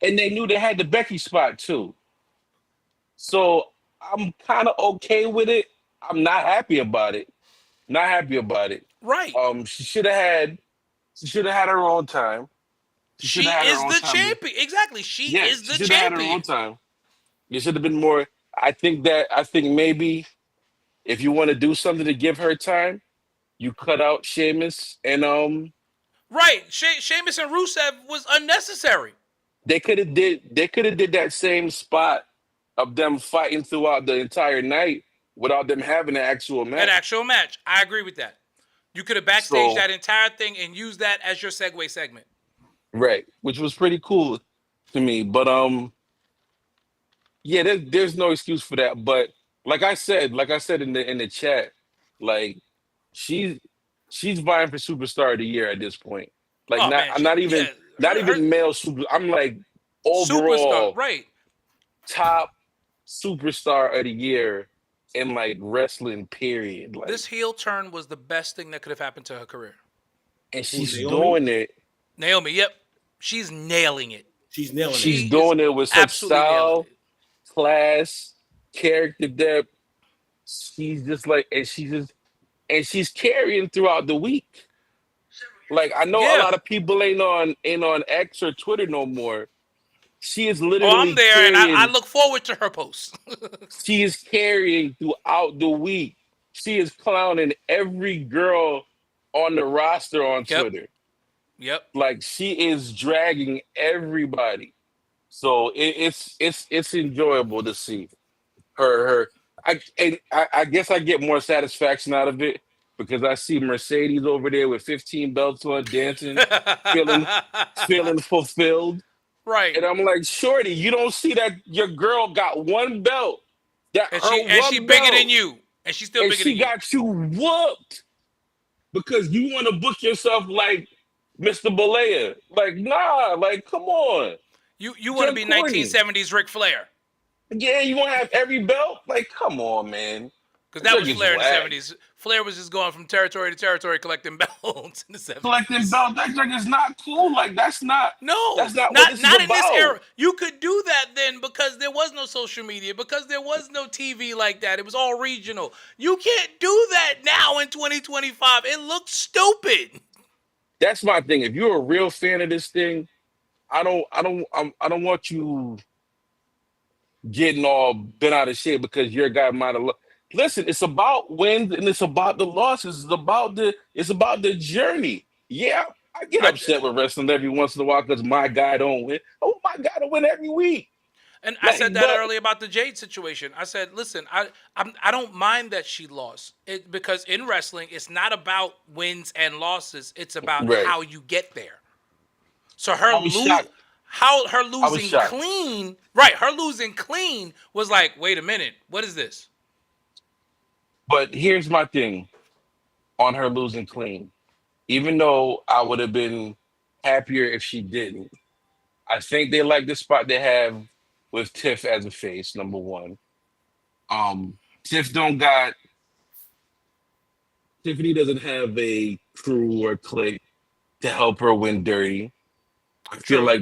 and they knew they had the Becky spot too. So I'm kind of okay with it. I'm not happy about it. Not happy about it. Right. She should have had. She should have had her own time. She should She have had her is own the time. champion. Exactly. She Yeah, is she the should have had her own champion. time. It should have been more. I think maybe if you want to do something to give her time, you cut out Sheamus and Right. Sheamus and Rusev was unnecessary. they could have did that same spot of them fighting throughout the entire night without them having an actual An match. actual match. I agree with that. You could have backstage So that entire thing and use that as your segue segment. right, which was pretty cool to me. But yeah, there's no excuse for that. But like I said in the chat, like she's she's vying for superstar of the year at this point. Like Oh man, I'm not even yeah, not her even male super. I'm like superstar. overall Right. top superstar of the year in like wrestling. Period. Like, This heel turn was the best thing that could have happened to her career. and Who, she's Naomi? doing it. Naomi, yep. She's nailing it. She's nailing it. She's She is doing it with such absolutely nailing style, it. class, character depth. She's just like, and she's carrying throughout the week. Like I know a Yeah. lot of people ain't on X or Twitter no more. She is Oh, I'm literally there, and I carrying. look forward to her posts. She is carrying throughout the week. She is clowning every girl on the roster on Yep. Twitter. Yep. Like she is dragging everybody. So it's enjoyable to see her. I guess I get more satisfaction out of it because I see Mercedes over there with 15 belts on, dancing, feeling feeling fulfilled. Right. And I'm like, Shorty, you don't see that your girl got one belt. That And her she one bigger than belt. you. And she's still And bigger than she you. got you whooped because you want to book yourself like Mr. Balea. Like, nah, like, come on. You want to You're be corny. 1970s Ric Flair. Yeah, you want to have every belt? Like, come on, man. Because That that joke was is Flair in the whack. 70s. Flair was just going from territory to territory collecting belts in the Collecting 70s. belts, that joke is not cool. Like, No, that's not what not this is not in this about. era. You could do that then because there was no social media, because there was no TV like that. It was all regional. You can't do that now in 2025. It looks stupid. That's my thing. If you're a real fan of this thing, I don't want you getting all bent out of shape because your guy might have. Listen, it's about wins and it's about the losses. It's about the journey. Yeah, I get I, upset with wrestling every once in a while because my guy don't win. Oh, my guy to win every week. and I said Like, that but earlier about the Jade situation. I said, listen, I don't mind that she lost it because in wrestling, it's not about wins and losses. It's about right, how you get there. So I was shocked. how her I was losing shocked. clean, right? Her losing clean was like, wait a minute, what is this? But here's my thing on her losing clean. Even though I would have been happier if she didn't, I think they like the spot they have with Tiff as a face. Number one, Tiff don't got Tiffany doesn't have a crew or clique to help her win dirty. True.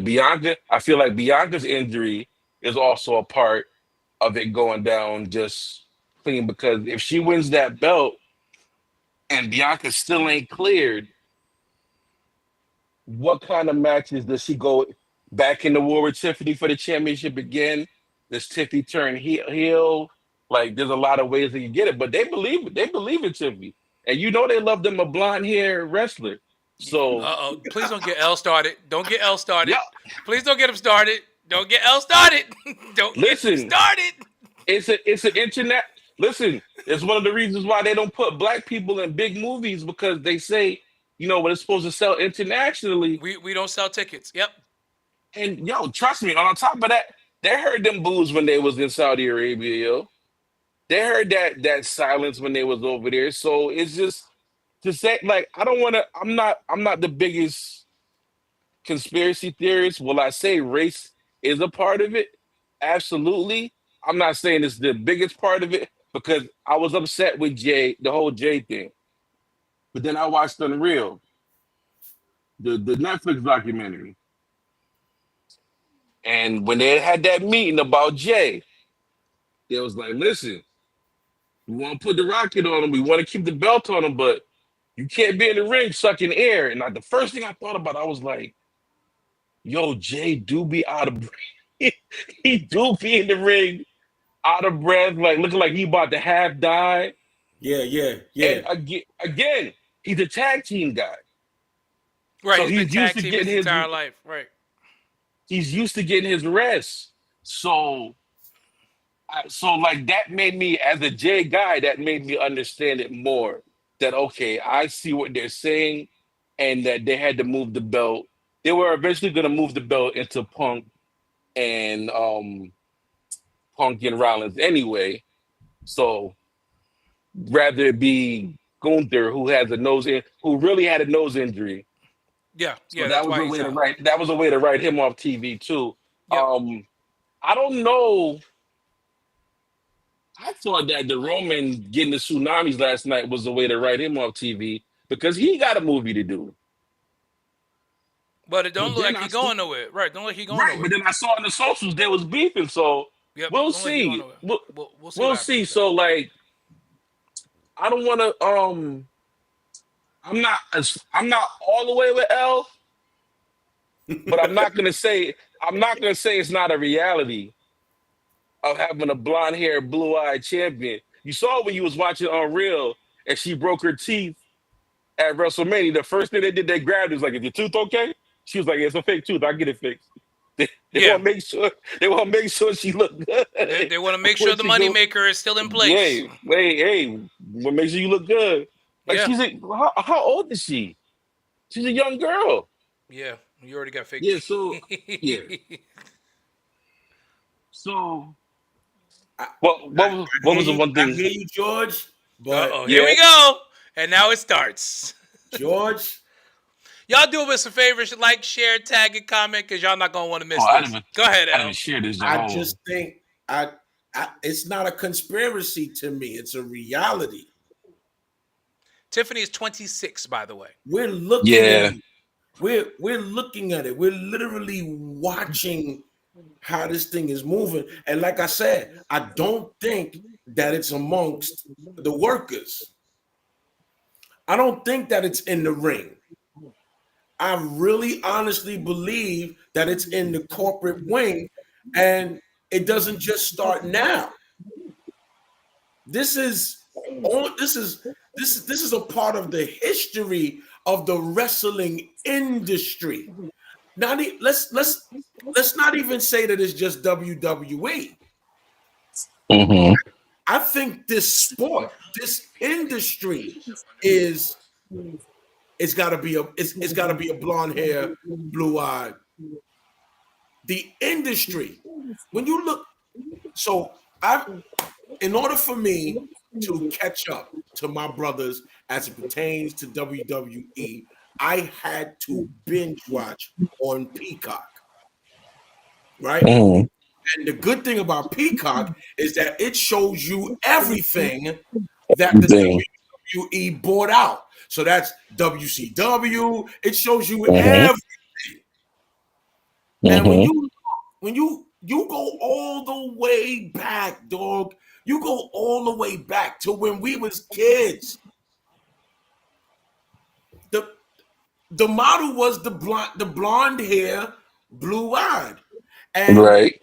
I feel like Bianca's injury is also a part of it going down just clean because if she wins that belt and Bianca still ain't cleared, what kind of matches does she go back in the war with Tiffany for the championship again? Does Tiffany turn heel? Like, there's a lot of ways that you get it, but they believe it. They believe in Tiffany, and you know they love them a blonde hair wrestler. So, Uh-oh. Please don't get L started. Don't get L started. yeah, Please don't get him started. Don't get L started. Don't get him listen, started. it's an internet. Listen, it's one of the reasons why they don't put black people in big movies because they say, when it's supposed to sell internationally. We don't sell tickets. Yep. And yo, trust me, on top of that, they heard them boos when they was in Saudi Arabia, yo. They heard that silence when they was over there. So it's just to say, like, I don't wanna I'm not the biggest conspiracy theorist. Will I say race is a part of it? Absolutely. I'm not saying it's the biggest part of it because I was upset with Jay, the whole Jay thing. But then I watched Unreal, the Netflix documentary. And when they had that meeting about Jay, they was like, listen, we want to put the rocket on him. We want to keep the belt on him, but you can't be in the ring sucking air. And like, the first thing I thought about, I was like, yo, Jay do be out of breath. He do be in the ring out of breath, like looking like he about to half die. Yeah. And again, he's a tag team guy. Right, So he's been he's used tag to team his getting his entire life. Right. he's used to getting his rest. So so like that made me, as a Jay guy, that made me understand it more. That okay, I see what they're saying, and that they had to move the belt. They were eventually gonna move the belt into and Punk and Rollins anyway. So rather it be Gunther, who has who really had a nose injury. Yeah, So that's that was why a he's way to out. write. That was a way to write him off TV too. Yep. I don't know. I thought that the Roman getting the tsunamis last night was a way to write him off TV because he got a movie to do. But it don't But look then like I he saw, going nowhere. Right, don't look like he going right, nowhere. but then I saw on the socials they was beefing. So Yep, we'll don't look like he going see. nowhere. We'll see We'll what see. happens. So like, I don't want to. I'm not all the way with L, but I'm not gonna say it's not a reality of having a blonde haired, blue eyed champion. You saw when you was watching Unreal and she broke her teeth at WrestleMania. The first thing they did, they grabbed her, was like, "Is your tooth okay?" She was like, "Yeah, it's a fake tooth. I'll get it fixed." They Yeah. want to make sure she look good. They want to make When sure the she go, moneymaker is still in place. yeah, hey, we'll make sure you look good. Like Yeah. she's how old is she? She's a young girl. Yeah, you already got fake Yeah, teeth. so yeah. So I, what was the one I thing? hear you, George. But Uh-oh, here Yeah. we go. And now it starts. George, Y'all do us a favor, like, share, tag, and comment, because y'all not going to want to miss I this. didn't Go ahead, I Al. didn't share this at I all. just think it's not a conspiracy to me. It's a reality. Tiffany is 26, by the way. We're looking at it. We're looking at it. We're literally watching how this thing is moving. And like I said, I don't think that it's amongst the workers. I don't think that it's in the ring. I really honestly believe that it's in the corporate wing, and it doesn't just start now. This is a part of the history of the wrestling industry. Let's not even say that it's just WWE. Mm-hmm. I think this sport, this industry is it's got to be a blonde hair, blue eyed. The industry, when you look, so in order for me to catch up to my brothers as it pertains to WWE, I had to binge watch on Peacock, right? Mm-hmm. And the good thing about Peacock is that it shows you everything that the WWE bought out. So that's WCW. It shows you everything. And when you go all the way back, dog, you go all the way back to when we was kids. The model was the blonde hair, blue eyed, and Right.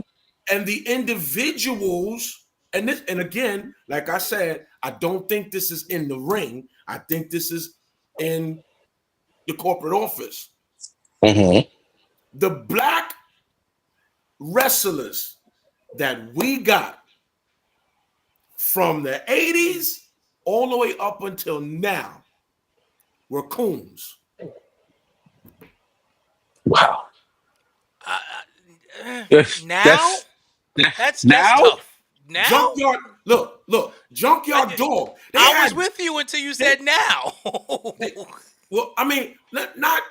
and the individuals, and again, like I said, I don't think this is in the ring. I think this is in the corporate office. Mm-hmm. The black wrestlers that we got from the 80s all the way up until now were coons. Wow. Now? That's now? tough. Now? Junkyard, look, Junkyard Dog. I was with you until you said now. Well, I mean, not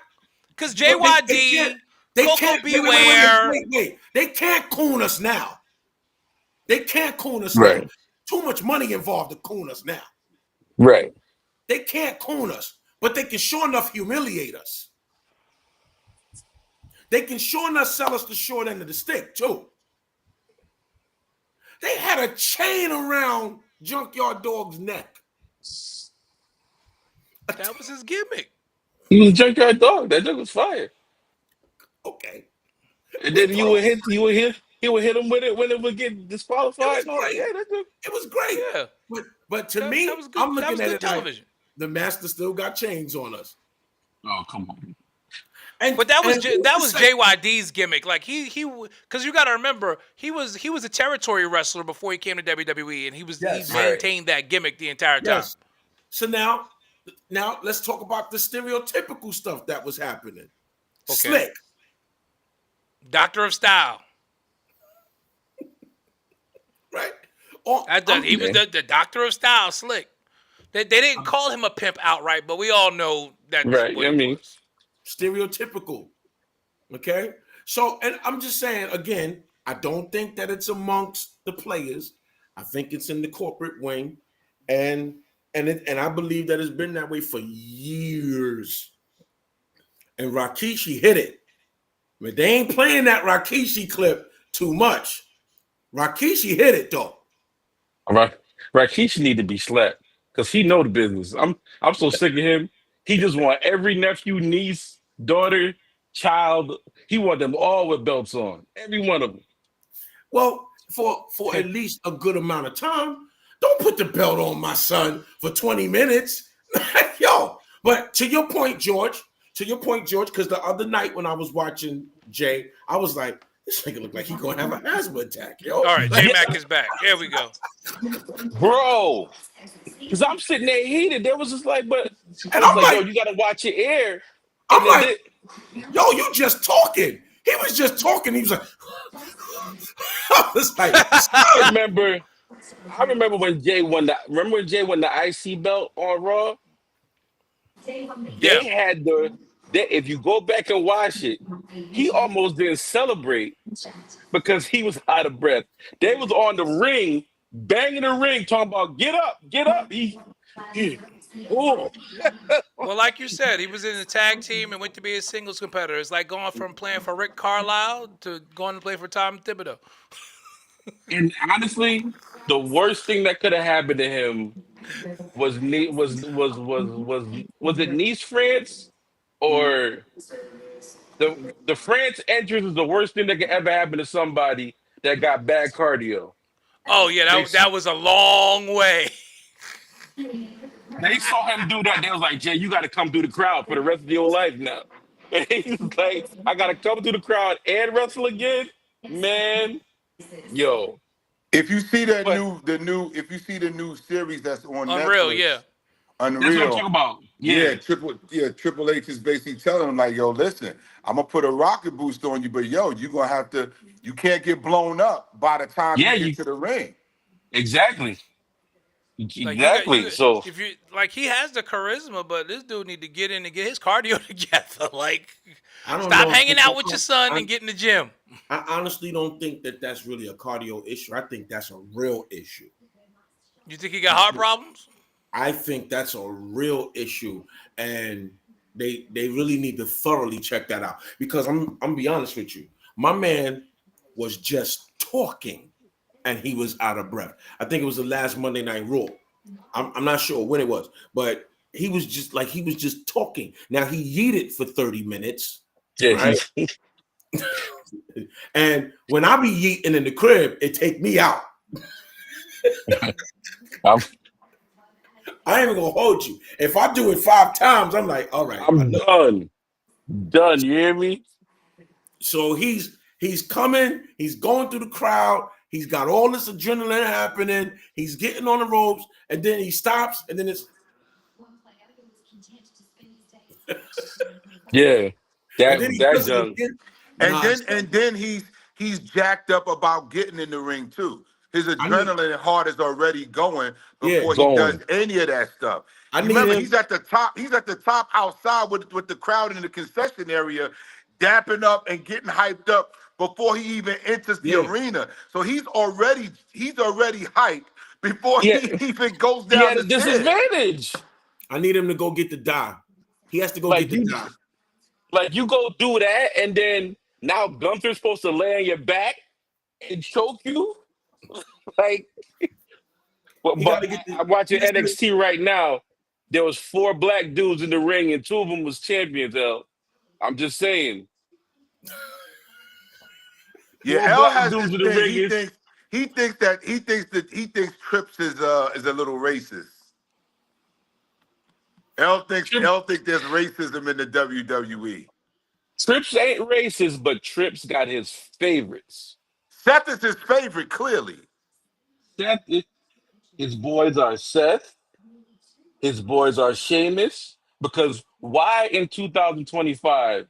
because JYD, Coco Beware. Wait. They can't coon us now. They can't coon us Right. now. Too much money involved to coon us now. Right. They can't coon us, but they can sure enough humiliate us. they can sure enough sell us the short end of the stick too. They had a chain around Junkyard Dog's neck. That was his gimmick. He was a Junkyard Dog. That joke was fire. Okay. And then he would hit him with it when it would get disqualified. It was great. Yeah, that joke. It was great. Yeah. But to That me, was good. I'm That looking was at good it like television. the master still got chains on us. Oh, come on. But that was and JYD's gimmick. Like he because you got to remember he was a territory wrestler before he came to WWE, and he Yes. maintained that gimmick the entire time. Yes. So now let's talk about the stereotypical stuff that was happening. Okay. Slick. Doctor of Style. Right? He was the Doctor of Style, Slick. They didn't call him a pimp outright, but we all know that. Right. What I mean, was. Stereotypical. Okay? So, and I'm just saying, again, I don't think that it's amongst the players. I think it's in the corporate wing. And I believe that it's been that way for years. And Rikishi hit it. But they ain't playing that Rikishi clip too much. Rikishi hit it though. Rikishi need to be slapped because he know the business. I'm so sick of him. He just want every nephew, niece, daughter, child. He want them all with belts on. Every one of them. Well, for at least a good amount of time. Don't put the belt on my son for 20 minutes. Yo, but to your point, George, because the other night when I was watching Jay, I was like, this nigga look like he gonna have a asthma attack, yo. All right, J-Mac is back. Here we go. Bro. Because I'm sitting there heated. There was just like, but And I I'm was like, like, yo, you gotta watch your air. I'm like, yo, you just talking. He was just talking. He was like, I was like, I remember when Jay won the IC belt on Raw? They had if you go back and watch it, he almost didn't celebrate because he was out of breath. They was on the ring, banging the ring, talking about get up. Oh. Well, like you said, he was in the tag team and went to be a singles competitor. It's like going from playing for Rick Carlisle to going to play for Tom Thibodeau. And honestly, the worst thing that could have happened to him was it Nice France or the France entrance is the worst thing that could ever happen to somebody that got bad cardio. Oh yeah, that was a long way. They saw him do that. They was like, Jay, you got to come through the crowd for the rest of your life now. And he was like, I got to come through the crowd and wrestle again, man. Yo. If you see the new series that's on Unreal, Netflix, yeah. Unreal. That's what I'm talking about. Yeah. Triple H is basically telling him like, yo, listen, I'm gonna put a rocket boost on you, but yo, you can't get blown up by the time you get to the ring. Exactly. Like Exactly. So if you like, he has the charisma, but this dude need to get in and get his cardio together. Like, stop hanging out with your son and get in the gym. I honestly don't think that that's really a cardio issue. I think that's a real issue. You think he got heart problems? I think that's a real issue, and they really need to thoroughly check that out. Because I'm be honest with you, my man was just talking, and he was out of breath. I think it was the last Monday Night Raw. I'm not sure when it was, but he was just talking. Now he yeeted for 30 minutes. yeah, Right? And when I be yeeting in the crib, it take me out. I ain't even gonna hold you. If I do it 5 times, I'm like, all right, I'm done. Done. You hear me? So he's coming, he's going through the crowd, he's got all this adrenaline happening, he's getting on the ropes, and then he stops, and then it's Yeah. and then he That does it young. again. And then he's jacked up about getting in the ring too. His adrenaline and heart is already going before he does any of that stuff. Remember, he's at the top. He's at the top outside with the crowd in the concession area, dapping up and getting hyped up before he even enters the arena. So he's already hyped before he even goes down. He had a disadvantage. I need him to go get the die. He has to go get the die. Like you go do that, and then now Gunther's supposed to lay on your back and choke you. Like, He got but to get the. I'm watching NXT right now. There was 4 black dudes in the ring, and 2 of them was champions. I'm just saying. Yeah, 4 L black has this dudes in the thing. ring is He thinks Trips is a little racist. L thinks there's racism in the WWE. Trips ain't racist, but Trips got his favorites. Seth is his favorite, clearly. Seth, his boys are Seth. His boys are Sheamus. Because why in 2025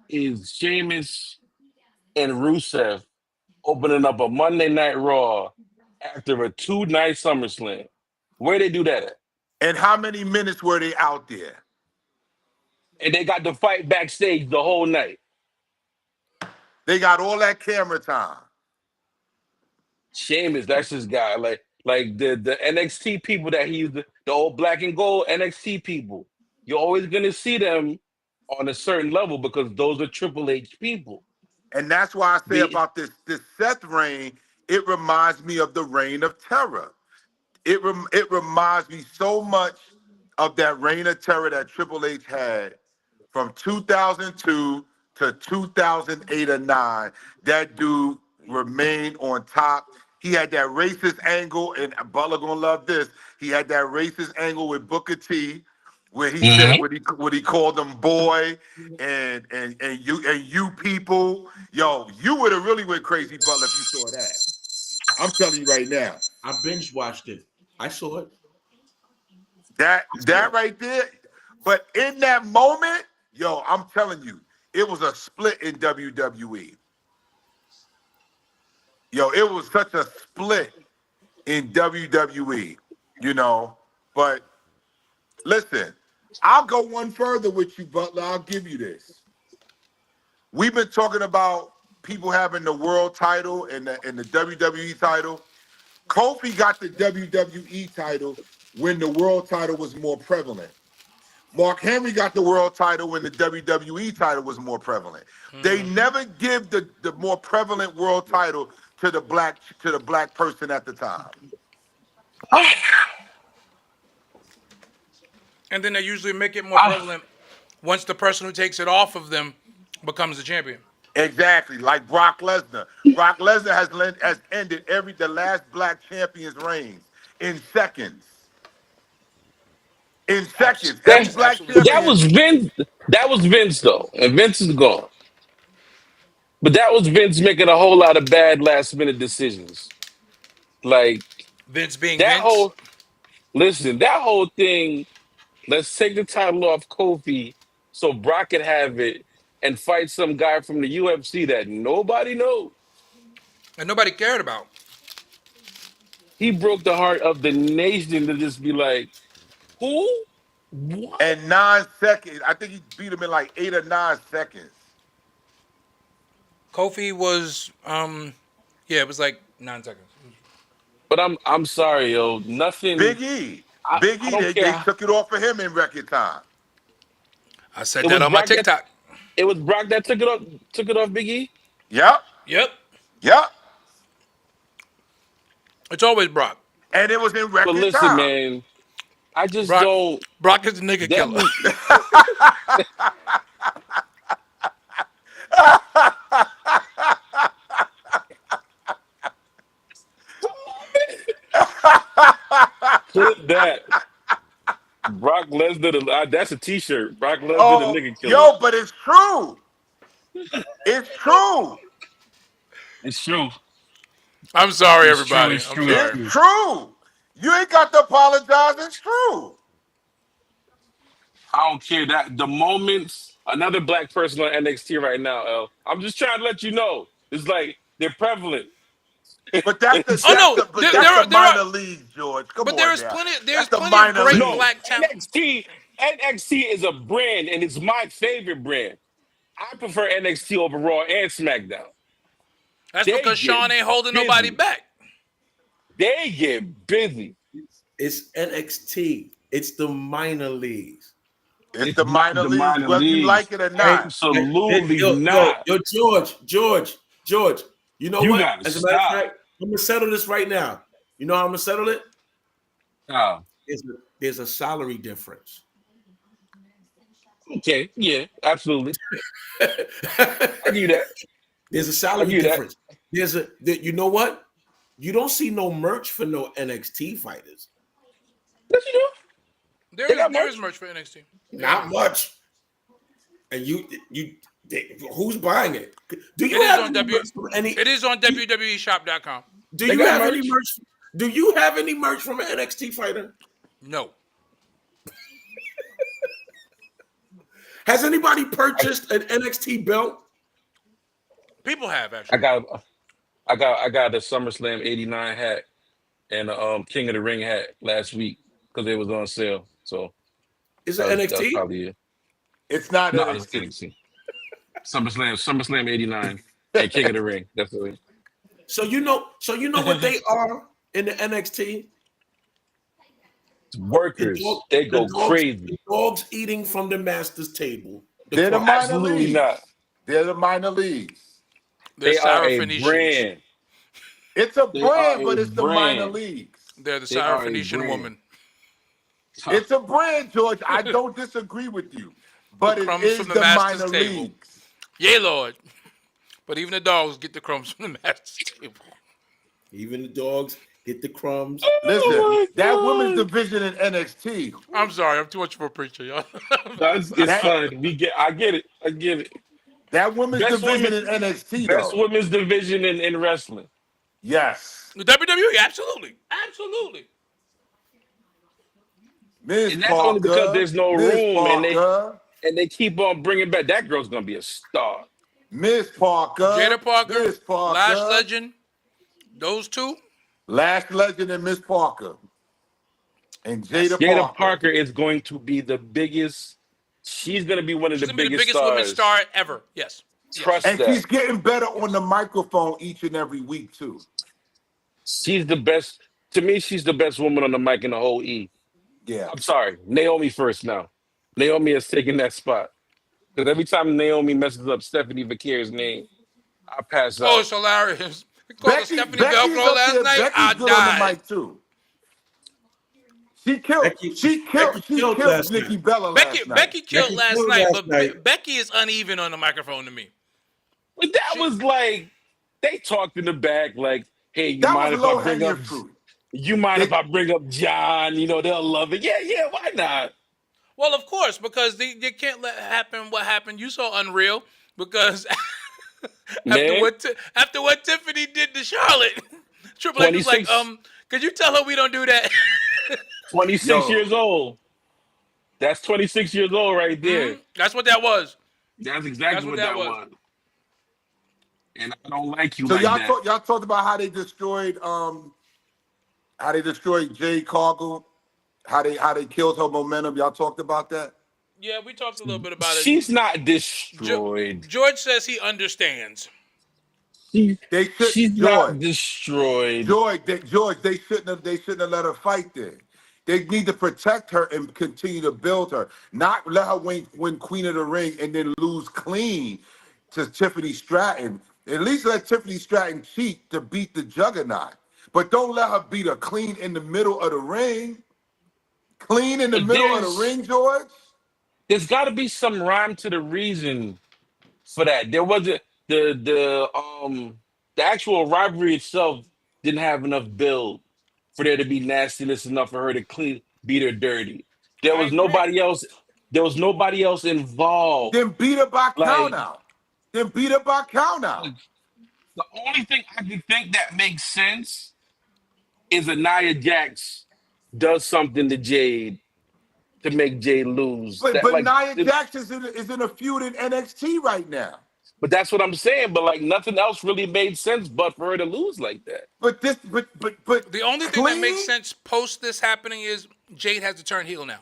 is Sheamus and Rusev opening up a Monday Night Raw after a 2-night SummerSlam? Where they do that at? And how many minutes were they out there? And they got to fight backstage the whole night. They got all that camera time. Sheamus, that's his guy. Like the NXT people that he used, the old black and gold NXT people. You're always gonna see them on a certain level because those are Triple H people. And that's why I say about this Seth reign, it reminds me of the Reign of Terror. It reminds me so much of that Reign of Terror that Triple H had from 2002 to 2008 or 9. That dude remained on top. He had that racist angle, and Butler gonna love this. He had that racist angle with Booker T, where he said what he called them boy and you people. Yo, you would have really went crazy, Butler, if you saw that. I'm telling you right now. I binge watched it. I saw it. That right there. But in that moment, yo, I'm telling you, it was a split in WWE. Yo, it was such a split in WWE, you know. But listen, I'll go one further with you, Butler. I'll give you this. We've been talking about people having the world title and the WWE title. Kofi got the WWE title when the world title was more prevalent. Mark Henry got the world title when the WWE title was more prevalent. They never give the more prevalent world title to the black person at the time. And then they usually make it more prevalent once the person who takes it off of them becomes the champion. Exactly, like Brock Lesnar. Brock Lesnar has ended the last black champion's reigns in seconds. In seconds, every black champion. That was Vince. That was Vince though, and Vince is gone. But that was Vince making a whole lot of bad last minute decisions. Like Vince being that Vince. that whole thing. Let's take the title off Kofi so Brock can have it and fight some guy from the UFC that nobody knows. And nobody cared about. He broke the heart of the nation to just be like, who? What? And 9 seconds. I think he beat him in like 8 or 9 seconds. Kofi was, it was like 9 seconds. But I'm sorry, yo. Nothing. Big E. They took it off of him in record time. I said that on my TikTok. It was Brock that took it off Big E? Yep. It's always Brock. And it was in record time. But listen, man, I just don't. Brock is the nigga killer. Clip that. Brock Lesnar, that's a t-shirt. Brock Lesnar, the nigga killer. Yo, but it's true. It's true. It's true. I'm sorry, everybody. It's true. It's true. You ain't got to apologize. It's true. I don't care that the moments. Another black person on NXT right now, L. I'm just trying to let you know. It's like they're prevalent. But that's the minor league, George. Come on, but there's now. plenty of great black talent. NXT is a brand, and it's my favorite brand. I prefer NXT over Raw and SmackDown. That's because Sean ain't holding nobody back. They get busy. It's NXT. It's the minor leagues. It's the minor leagues, whether you like it or not. Absolutely yo, not. Yo, George. You know You what? gotta As a matter of stop. fact, I'm gonna settle this right now. You know how I'm gonna settle it? Oh. There's a salary difference. Okay, yeah, absolutely. I knew that. There's a salary difference. You know what? You don't see no merch for no NXT fighters. Yes, you do. There is merch for NXT. Not much. And who's buying it? Do you It have is on any merch from any? It is on WWEshop.com. Do you have any merch? Do you have any merch from an NXT fighter? No. Has anybody purchased an NXT belt? People have actually. I got a SummerSlam '89 hat and a King of the Ring hat last week because it was on sale. So is it NXT? That's probably it. It's not NXT. SummerSlam '89 and King of the Ring. That's the way. So you know what they are in the NXT? Workers. They go crazy. The dogs eating from the master's table. They're the minor leagues. Not. They're the minor leagues. They are a brand. It's a brand, but it's the minor leagues. They're the Syrophoenician woman. It's a brand, George. I don't disagree with you. But it is the minor leagues. Yea, Lord. But even the dogs get the crumbs from the master's table. Even the dogs get the crumbs. Listen, that women's division in NXT. I'm sorry, I'm too much of a preacher, y'all. It's fun. I get it. That women's division in NXT, best women's division in wrestling. Yes. The WWE, absolutely. And that's only because there's no room, and they keep on bringing back. That girl's gonna be a star. Miss Parker, Jada Parker, Lash Legend, those two. Lash Legend and Miss Parker. And Jada Parker is going to be the biggest. She's going to be one of the biggest women's star ever. Yes. Trust and that. She's getting better on the microphone each and every week, too. She's the best. To me, she's the best woman on the mic in the whole E. Yeah. I'm sorry. Naomi first now. Naomi is taking that spot. Because every time Naomi messes up Stephanie Vaquer's name, I pass out. Oh, it's hilarious. They called her Stephanie Velcro last night. Becky's I good died. on the mic, too. She killed Nikki Bella last night. Becky killed last night, but Becky is uneven on the microphone to me. But that was like, they talked in the back like, hey, you mind if I bring up John? You know, they'll love it. Yeah, why not? Well, of course, because they can't let happen what happened. You saw Unreal because after what Tiffany did to Charlotte, Triple H was like, could you tell her we don't do that? 26 years old. That's 26 years old right there. Mm-hmm. That's what that was. That's exactly what that was. And I don't like you so like that. Y'all talked about how they destroyed Jade Cargill, how they killed her momentum. Y'all talked about that? Yeah, we talked a little bit about it. She's not destroyed. George says he understands. She's not destroyed. George, they shouldn't have let her fight there. They need to protect her and continue to build her, not let her win Queen of the Ring and then lose clean to Tiffany Stratton. At least let Tiffany Stratton cheat to beat the Juggernaut, but don't let her beat her clean in the middle of the ring. Clean in the middle of the ring, George. There's got to be some rhyme to the reason for that. There wasn't the actual rivalry itself didn't have enough build for there to be nastiness enough for her to beat her dirty. There was nobody else. There was nobody else involved. Then beat her by count out. The only thing I can think that makes sense is a Nia Jax does something to Jade to make Jade lose. But Nia Jax is in a feud in NXT right now. But that's what I'm saying. But like nothing else really made sense but for her to lose like that. But the only thing that makes sense post this happening is Jade has to turn heel now.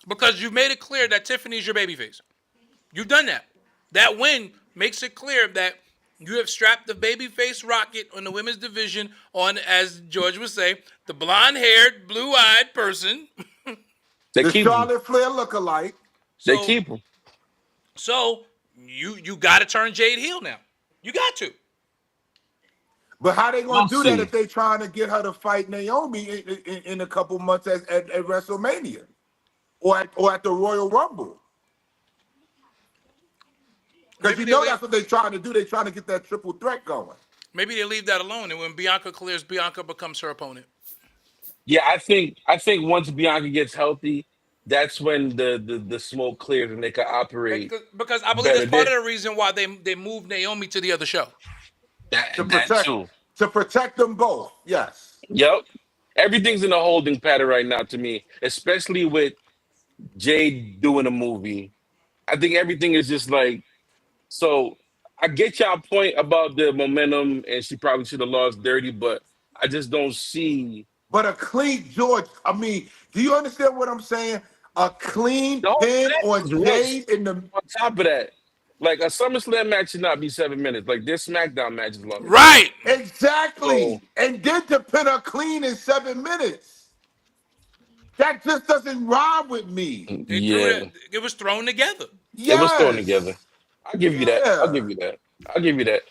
Because you made it clear that Tiffany's your babyface. You've done that. That win makes it clear that you have strapped the babyface rocket on the women's division on, as George would say, the blonde-haired, blue-eyed person. The Charlotte Flair lookalike. They keep him. So you got to turn Jade heel now. You got to. But how they gonna do that if they trying to get her to fight Naomi in a couple months at WrestleMania or at the Royal Rumble? Because that's what they're trying to do. They're trying to get that triple threat going. Maybe they leave that alone, and when Bianca clears, Bianca becomes her opponent. Yeah, I think once Bianca gets healthy, that's when the smoke clears and they can operate. Because I believe that's part of the reason why they moved Naomi to the other show. To protect them both. Yes. Yep. Everything's in a holding pattern right now to me, especially with Jade doing a movie. I think everything is just like, so I get y'all point about the momentum and she probably should have lost dirty, but I just don't see. But a clean George, I mean, do you understand what I'm saying? A clean pin on Jade in the. On top of that, like a SummerSlam match should not be 7 minutes. Like this SmackDown match is long. Right. Exactly. So, and then to pin her clean in 7 minutes. That just doesn't rhyme with me. It was thrown together. Yes. It was thrown together. I'll give you that. I'll give you that. I'll give you that.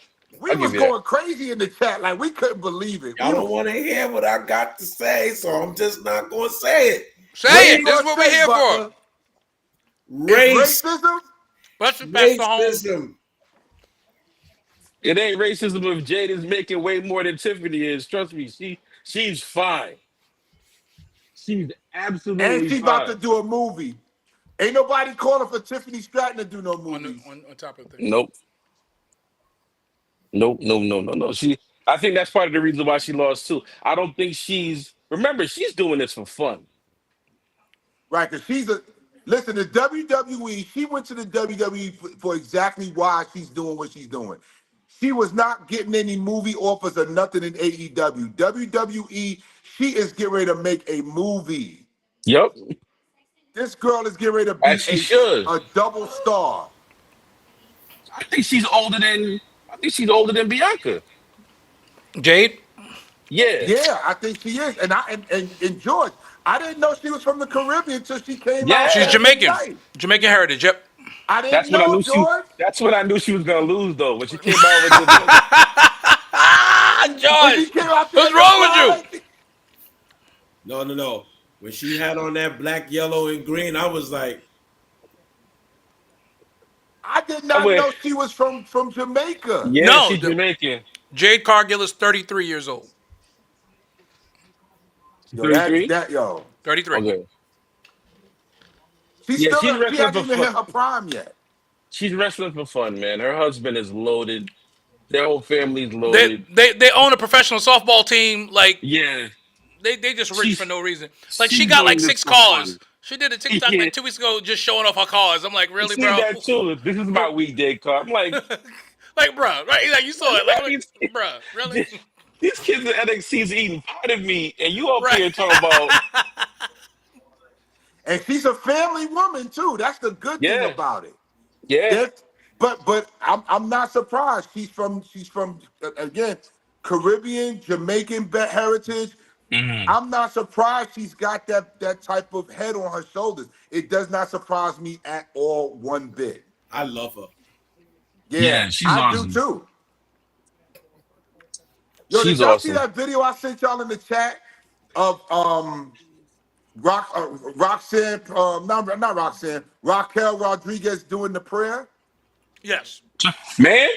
We was going crazy in the chat. Like, we couldn't believe it. Y'all don't want to hear what I got to say, so I'm just not going to say it. Say it. This is what we're here for. Racism? Racism. It ain't racism if Jade is making way more than Tiffany is. Trust me, she's fine. She's absolutely fine. And she's about to do a movie. Ain't nobody calling for Tiffany Stratton to do no movie. On top of things. Nope. I think that's part of the reason why she lost too. I don't think she's doing this for fun. Right, because listen, the WWE, she went to the WWE for exactly why she's doing what she's doing. She was not getting any movie offers or nothing in AEW. WWE, she is getting ready to make a movie. Yep. This girl is getting ready to be a double star. I think she's older than Bianca. Jade? Yeah. Yeah, I think she is. And George, I didn't know she was from the Caribbean until she came out. She's Jamaican. Jamaican heritage, yep. I didn't know, George. That's when I knew she was going to lose, though. When she came out with George, what's wrong with you? No. When she had on that black, yellow, and green, I was like, I did not know she was from Jamaica. Yeah, she's Jamaican. Jade Cargill is 33 years old. 33? 33. Okay. She hasn't even hit her prime yet. She's wrestling for fun, man. Her husband is loaded. Their whole family's loaded. They own a professional softball team. Like, yeah. They just rich for no reason. Like, she got like 6 cars. Fun. She did a TikTok like 2 weeks ago just showing off her cars. I'm like, really, bro? That too. This is my weekday car. I'm like, like, bro, right? Like, you saw it. Like, bro, really? These kids at NXT's eating potted meat, and you up here talking about. And she's a family woman too. That's the good thing about it. Yeah. But I'm not surprised. She's from again Caribbean, Jamaican heritage. Mm-hmm. I'm not surprised she's got that type of head on her shoulders. It does not surprise me at all, one bit. I love her. Yeah, she's awesome. I do too. Yo, did y'all see that video I sent y'all in the chat of Roxanne, not Roxanne, Raquel Rodriguez doing the prayer? Yes. Man,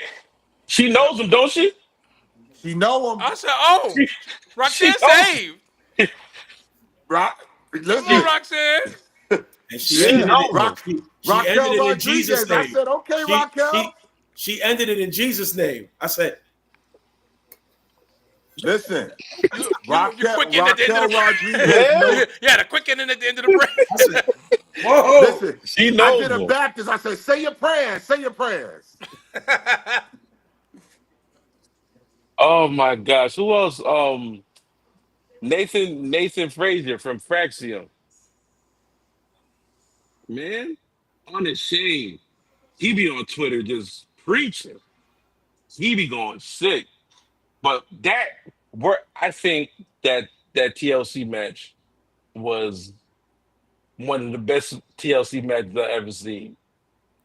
she knows him, don't she? She know him. I said, Roxanne saved. Listen. Come on, Roxanne. And she ended it in Jesus' name. I said, okay, Raquel. She ended it in Jesus' name. I said, listen, Raquel Rodriguez. Yeah, the quick end at the end of the break. Whoa. Listen, she knows. I did a Baptist. I said, say your prayers. Say your prayers. Oh my gosh. Who else? Nathan Frazier from Fraxium. Man, unashamed. He be on Twitter just preaching. He be going sick. But I think that TLC match was one of the best TLC matches I ever seen.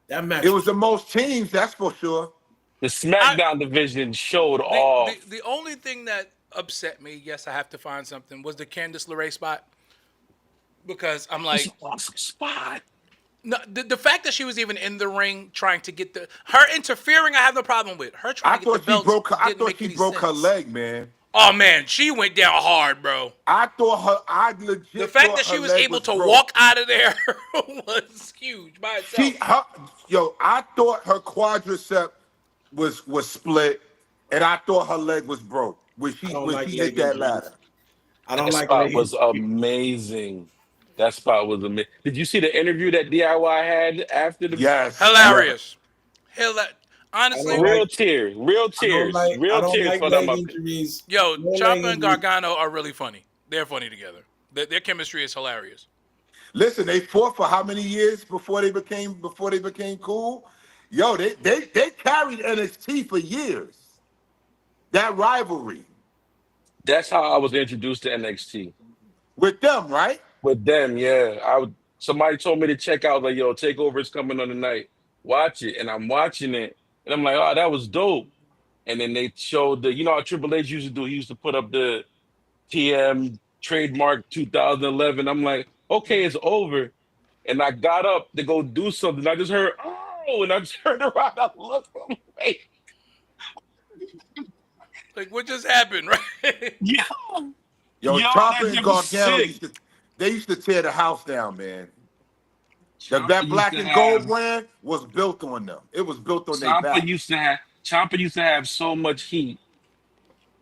That match. It was the most teams, that's for sure. The SmackDown division showed off. The only thing that upset me, yes, I have to find something, was the Candice LeRae spot. Because I'm like, awesome spot. No, the fact that she was even in the ring trying to get her interfering, I have no problem with. Her trying to get the belts. I thought she broke her leg, man. Oh man, she went down hard, bro. I legit. The fact that she was able to walk out of there was huge by itself. I thought her quadricep was split, and I thought her leg was broke when she hit that ladder. I don't like that. Was amazing. That spot was amazing. Did you see the interview that DIY had after the? Yes, hilarious. Honestly, real tears for them. Yo, Ciampa and Gargano are really funny. They're funny together. Their chemistry is hilarious. Listen, they fought for how many years before they became cool? Yo, they carried NXT for years. That rivalry. That's how I was introduced to NXT. With them, right? With them, yeah. Somebody told me to check out, like, yo, TakeOver is coming on tonight. Watch it. And I'm watching it. And I'm like, oh, that was dope. And then they showed how Triple H used to do. He used to put up the TM trademark 2011. I'm like, okay, it's over. And I got up to go do something. I just heard, oh, and I turned around. I looked, I'm like, what just happened, right? Yeah. Yo, Ciampa and Gargano, they used to tear the house down, man. That black and gold brand was built on them. It was built on their back. Ciampa used to have so much heat.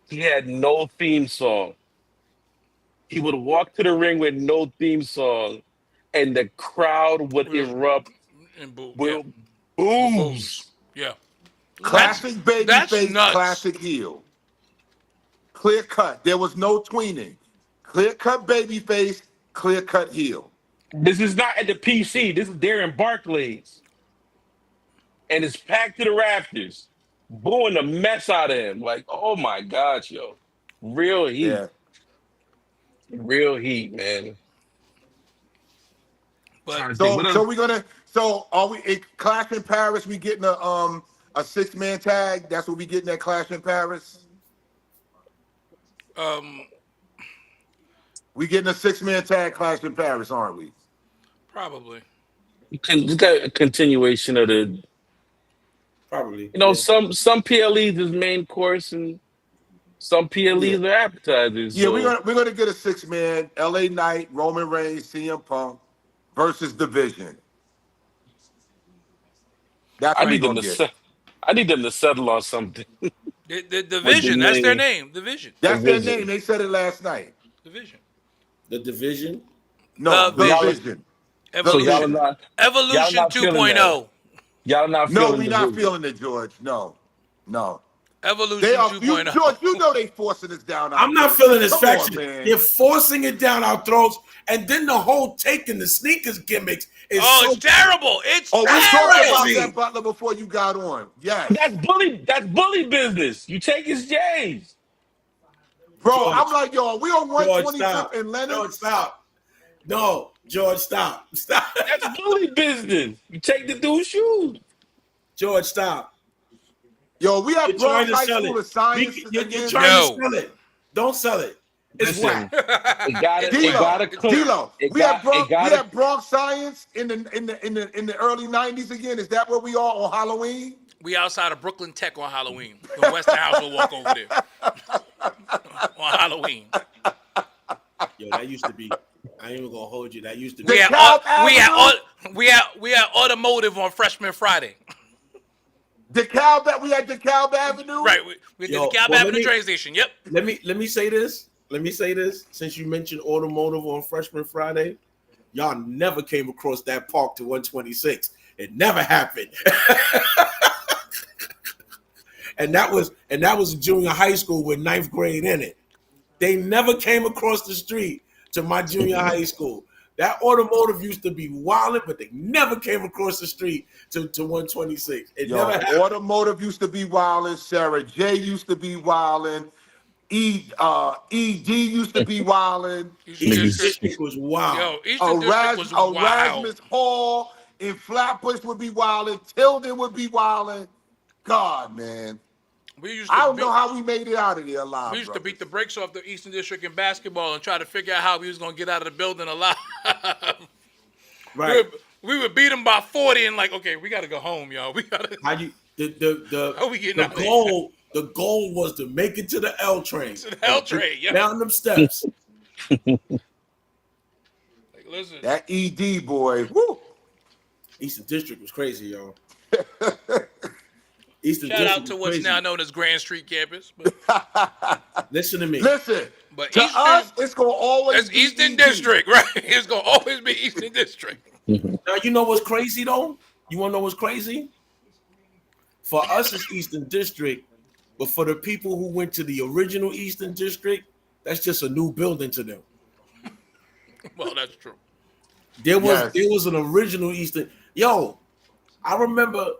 He had no theme song. He would walk to the ring with no theme song, and the crowd would erupt with boos. Yeah. Classic babyface, classic heel. Clear cut. There was no tweening. Clear cut babyface, clear cut heel. This is not at the PC. This is there in Barclays. And it's packed to the rafters. Booing the mess out of him. Like, oh my gosh, yo. Real heat. Yeah. Real heat, man. But so are we in Clash in Paris? We getting a 6-man tag? That's what we getting at Clash in Paris? We getting a 6-man tag Clash in Paris, aren't we? Probably. You got a continuation of the. Probably. Some PLEs is main course and some PLEs are appetizers. Yeah, so. we're gonna get a 6-man LA Knight, Roman Reigns, CM Punk versus Division. That's I need them to settle on something. The Division, that's their name. Division. That's their name. They said it last night. Division. The Division? No, the Division. Evolution. Evolution 2.0. Y'all not feeling it. No, we're not feeling it, George. No. Evolution 2.0. George, you know they forcing us down. I'm not feeling this faction. They're forcing it down our throats, and then the whole taking the sneakers gimmicks is it's terrible. It's terrible. We talked about that, Butler, before you got on. Yes. That's bully business. You take his J's. Bro, George, I'm like, yo, we on 125 in Leonard. George, stop. No, George, stop. That's bully business. You take the dude's shoes. George, stop. Yo, we have Bronx High School of Science. You're trying to sell it. Don't sell it. It's whack. D-Lo, we have Bronx Science in the early 90s again. Is that where we are on Halloween? We outside of Brooklyn Tech on Halloween. The Westinghouse will walk over there on Halloween. Yo, that used to be. I ain't even gonna hold you. That used to be. We had automotive on Freshman Friday. We had DeKalb Avenue. Right, we did DeKalb Avenue train station. Yep. Let me say this. Since you mentioned automotive on Freshman Friday, y'all never came across that park to 126. It never happened. and that was junior high school with 9th grade in it. They never came across the street to my junior high school. That automotive used to be wildin', but they never came across the street to 126. It never happened. Automotive used to be wildin'. Sarah J used to be wildin'. ED used to be wildin'. Eastern District was wild. Yo, Eastern District was wild. Erasmus Hall in Flatbush would be wildin'. Tilden would be wildin'. God, man. I don't know how we made it out of there alive. We used to beat the brakes off the Eastern District in basketball and try to figure out how we was going to get out of the building alive. Right. We would beat them by 40 and like, okay, we got to go home, y'all. We got to. How we getting out the goal was to make it to the L train. To the L train, yeah. Down them steps. Like, listen. That ED boy, woo. Eastern District was crazy, y'all. Shout out to what's now known as Grand Street campus. But listen to me. Listen. But to us, it's gonna always be Eastern District, right? It's gonna always be Eastern District. Now you know what's crazy though? You wanna know what's crazy? For us, it's Eastern District, but for the people who went to the original Eastern District, that's just a new building to them. Well, that's true. There was an original Eastern. Yo, I remember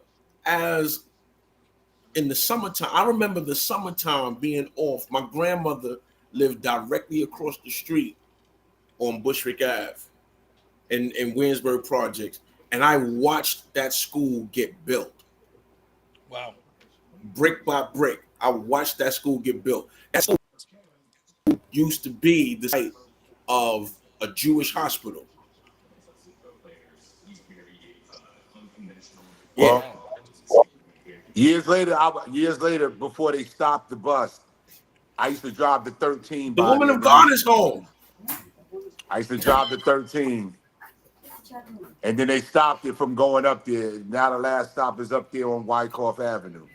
in the summertime, I remember the summertime being off. My grandmother lived directly across the street on Bushwick Ave in Williamsburg Projects, and I watched that school get built. Wow. Brick by brick, I watched that school get built. That school used to be the site of a Jewish hospital. Well, years later, before they stopped the bus, I used to drive the 13. The Woman of God is home. I used to drive the 13, and then they stopped it from going up there. Now the last stop is up there on Wyckoff Avenue.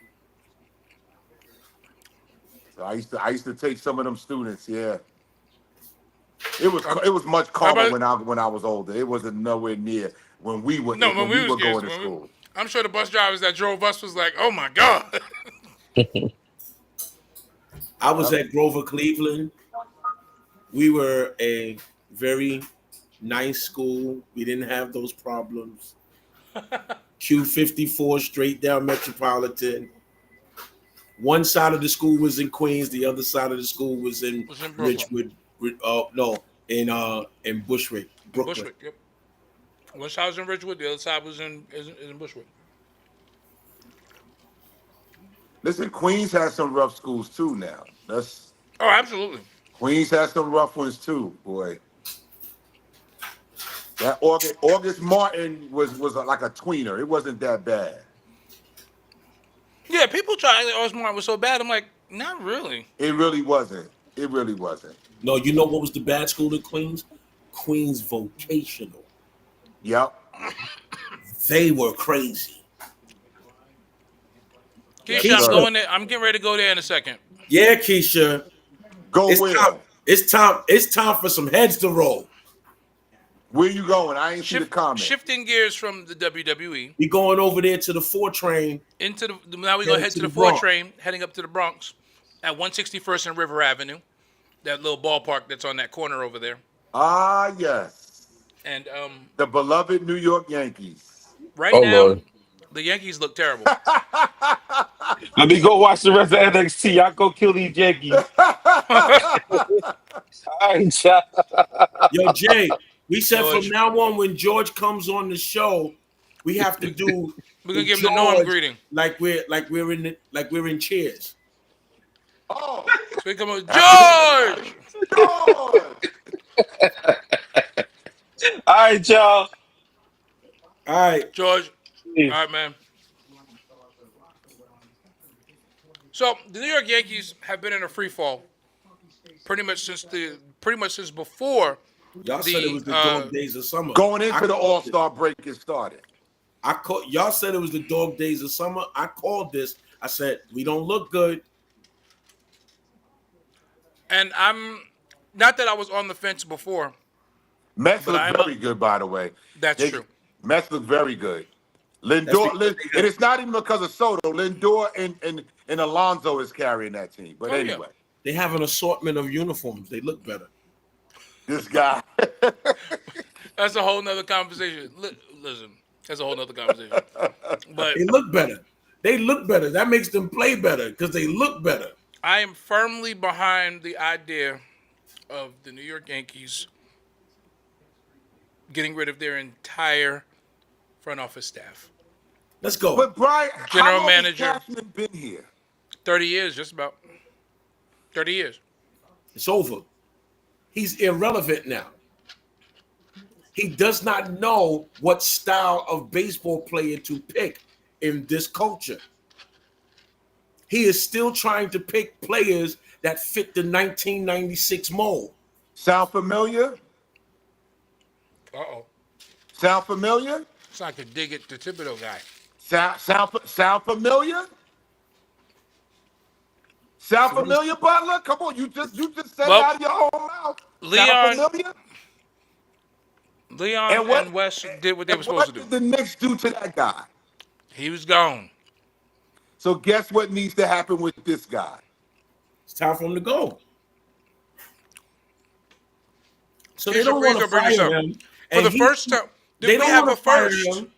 So I used to take some of them students. Yeah, it was much calmer when I was older. It wasn't nowhere near when we were going to school. I'm sure the bus drivers that drove us was like, "Oh my God." I was at Grover Cleveland. We were a very nice school. We didn't have those problems. Q54 straight down Metropolitan. One side of the school was in Queens. The other side of the school was in Ridgewood. In Bushwick, Brooklyn. Bushwick, yep. One side was in Ridgewood. The other side was in Bushwick. Listen, Queens has some rough schools too now. Absolutely. Queens has some rough ones too, boy. That August Martin was like a tweener. It wasn't that bad. Yeah, people try to August Martin was so bad. I'm like, not really. It really wasn't. No, you know what was the bad school in Queens? Queens Vocational. Yep. They were crazy. Keisha, I'm going there. I'm getting ready to go there in a second. Yeah, Keisha. It's time for some heads to roll. Where you going? I ain't see the comment. Shifting gears from the WWE. We going over there to the 4 train. Now we're going to head to the 4 train, heading up to the Bronx at 161st and River Avenue. That little ballpark that's on that corner over there. Ah, yes. And the beloved New York Yankees. Right now, Lord. The Yankees look terrible. Let me go watch the rest of NXT. Y'all go kill these Yankees. Yo, Jay, we said George, from now on, when George comes on the show, we have to do. We're gonna give him the Norm greeting, like we're in Cheers. Oh, so we come on, George. All right, y'all. All right, George. All right, man. So the New York Yankees have been in a free fall pretty much since before. Y'all said it was the dog days of summer. Going into the All-Star break, it started. Y'all said it was the dog days of summer. I called this. I said we don't look good. And I'm not that I was on the fence before. Mets look very good, by the way. That's true. Mets look very good. Lindor, and it's not even because of Soto. Lindor and Alonso is carrying that team. But anyway. They have an assortment of uniforms. They look better. This guy. That's a whole nother conversation. Listen, that's a whole nother conversation. But they look better. They look better. That makes them play better because they look better. I am firmly behind the idea of the New York Yankees getting rid of their entire front office staff. Let's go. But Brian, General how long manager, has Cashman been here? 30 years, just about. 30 years. It's over. He's irrelevant now. He does not know what style of baseball player to pick in this culture. He is still trying to pick players that fit the 1996 mold. Sound familiar? Uh-oh. Sound familiar? It's like the dig it to Thibodeau guy. Sound familiar? Sound familiar, Butler? Come on, you just said it out of your own mouth. Sound familiar? Leon and Wes did what they were supposed to do. What did the Knicks do to that guy? He was gone. So guess what needs to happen with this guy? It's time for him to go. So they don't want to fire him. For the first time, they don't want to fire him.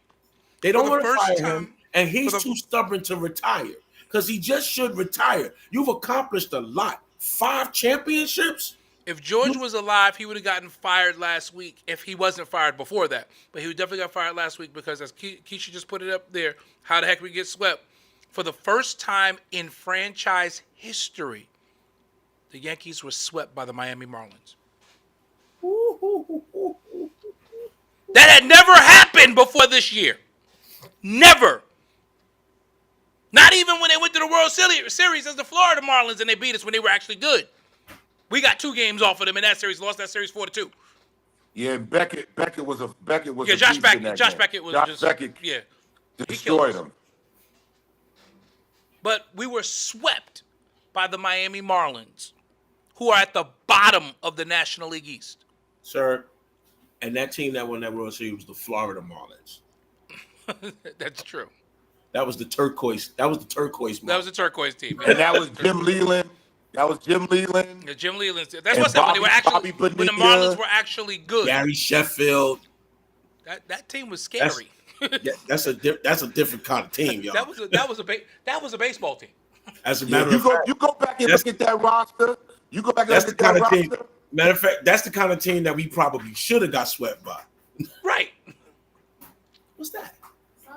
They don't want to fire him, and he's too stubborn to retire because he just should retire. You've accomplished a lot. 5 championships. If George was alive, he would have gotten fired last week if he wasn't fired before that. But he definitely got fired last week because, as Keisha just put it up there, how the heck we get swept? For the first time in franchise history, the Yankees were swept by the Miami Marlins. That had never happened before this year. Never. Not even when they went to the World Series as the Florida Marlins and they beat us when they were actually good. We got 2 games off of them in that series. Lost that series 4-2. Yeah, Beckett was a Yeah, Josh Beckett was destroyed him. But we were swept by the Miami Marlins, who are at the bottom of the National League East. Sir, and that team that won that World Series was the Florida Marlins. That's true. That was the turquoise. That was the turquoise. That was the turquoise team. And that was Jim Leland. Yeah, Jim Leland. That's what's up. When they were actually when the Marlins were actually good. Gary Sheffield. That team was scary. That's a different kind of team, y'all. That was a baseball team. As a matter of fact, you go back and look at that roster. You go back and look at that roster. Team. Matter of fact, that's the kind of team that we probably should have got swept by. Right. What's that?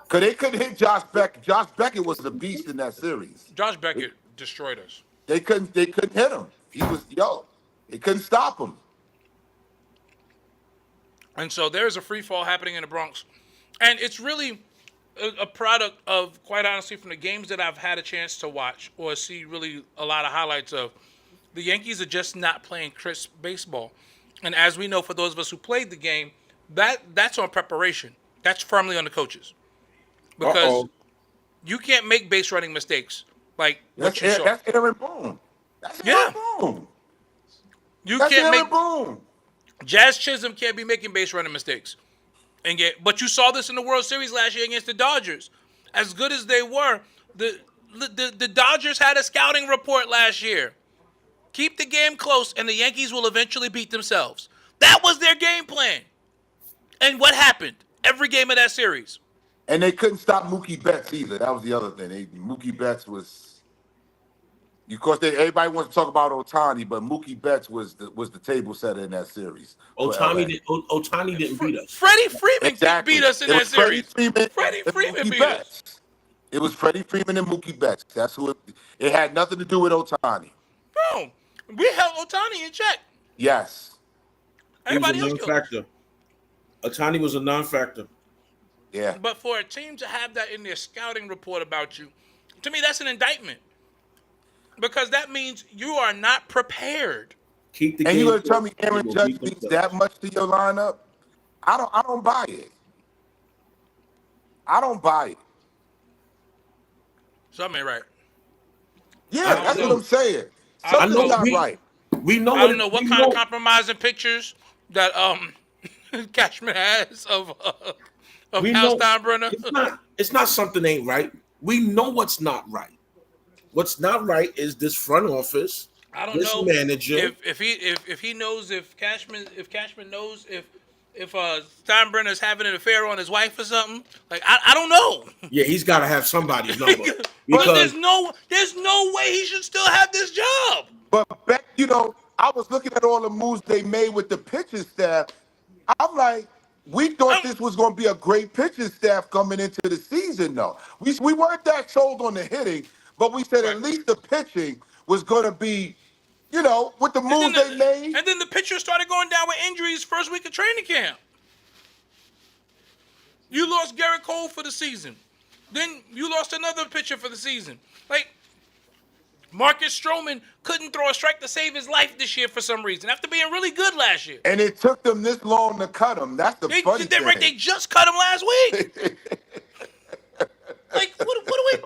Because they couldn't hit Josh Beckett. Josh Beckett was the beast in that series. Josh Beckett destroyed us. They couldn't hit him. They couldn't stop him. And so there's a free fall happening in the Bronx. And it's really a product of, quite honestly, from the games that I've had a chance to watch or see really a lot of highlights of, the Yankees are just not playing crisp baseball. And as we know, for those of us who played the game, that's on preparation. That's firmly on the coaches. Because you can't make base running mistakes like what you saw. That's Aaron Boone. Aaron Boone. Aaron Boone. Jazz Chisholm can't be making base running mistakes. But you saw this in the World Series last year against the Dodgers. As good as they were, the Dodgers had a scouting report last year. Keep the game close, and the Yankees will eventually beat themselves. That was their game plan. And what happened? Every game of that series. And they couldn't stop Mookie Betts either. That was the other thing. Mookie Betts was, of course, everybody wants to talk about Ohtani, but Mookie Betts was the table setter in that series. Ohtani didn't beat us. Freddie Freeman beat us in that series. Freddie Freeman beat us. It was Freddie Freeman and Mookie Betts. That's who it had nothing to do with Ohtani. No, we held Ohtani in check. Yes. Everybody else non-factor. Ohtani was a non-factor. Yeah. But for a team to have that in their scouting report about you, to me, that's an indictment. Because that means you are not prepared. Keep the and game. You're gonna tell me Aaron Judge means that much to your lineup? I don't buy it. I don't buy it. Something ain't right. Yeah, that's what I'm saying. Something's not right. We know. I don't know what kind of compromising pictures that Cashman has of Hal Steinbrenner. It's not something ain't right. We know what's not right. What's not right is this front office. I don't know manager. if he knows if Cashman knows if Steinbrenner's having an affair on his wife or something. Like I don't know. Yeah, he's got to have somebody's number because there's no way he should still have this job. But back, I was looking at all the moves they made with the pitching staff. I'm like, we thought this was going to be a great pitching staff coming into the season, though. We weren't that sold on the hitting, but we said at least the pitching was going to be, with the moves they made. And then the pitchers started going down with injuries first week of training camp. You lost Garrett Cole for the season. Then you lost another pitcher for the season. Like, Marcus Stroman couldn't throw a strike to save his life this year for some reason, after being really good last year. And it took them this long to cut him. That's the funny thing. Right, they just cut him last week. Like, what are we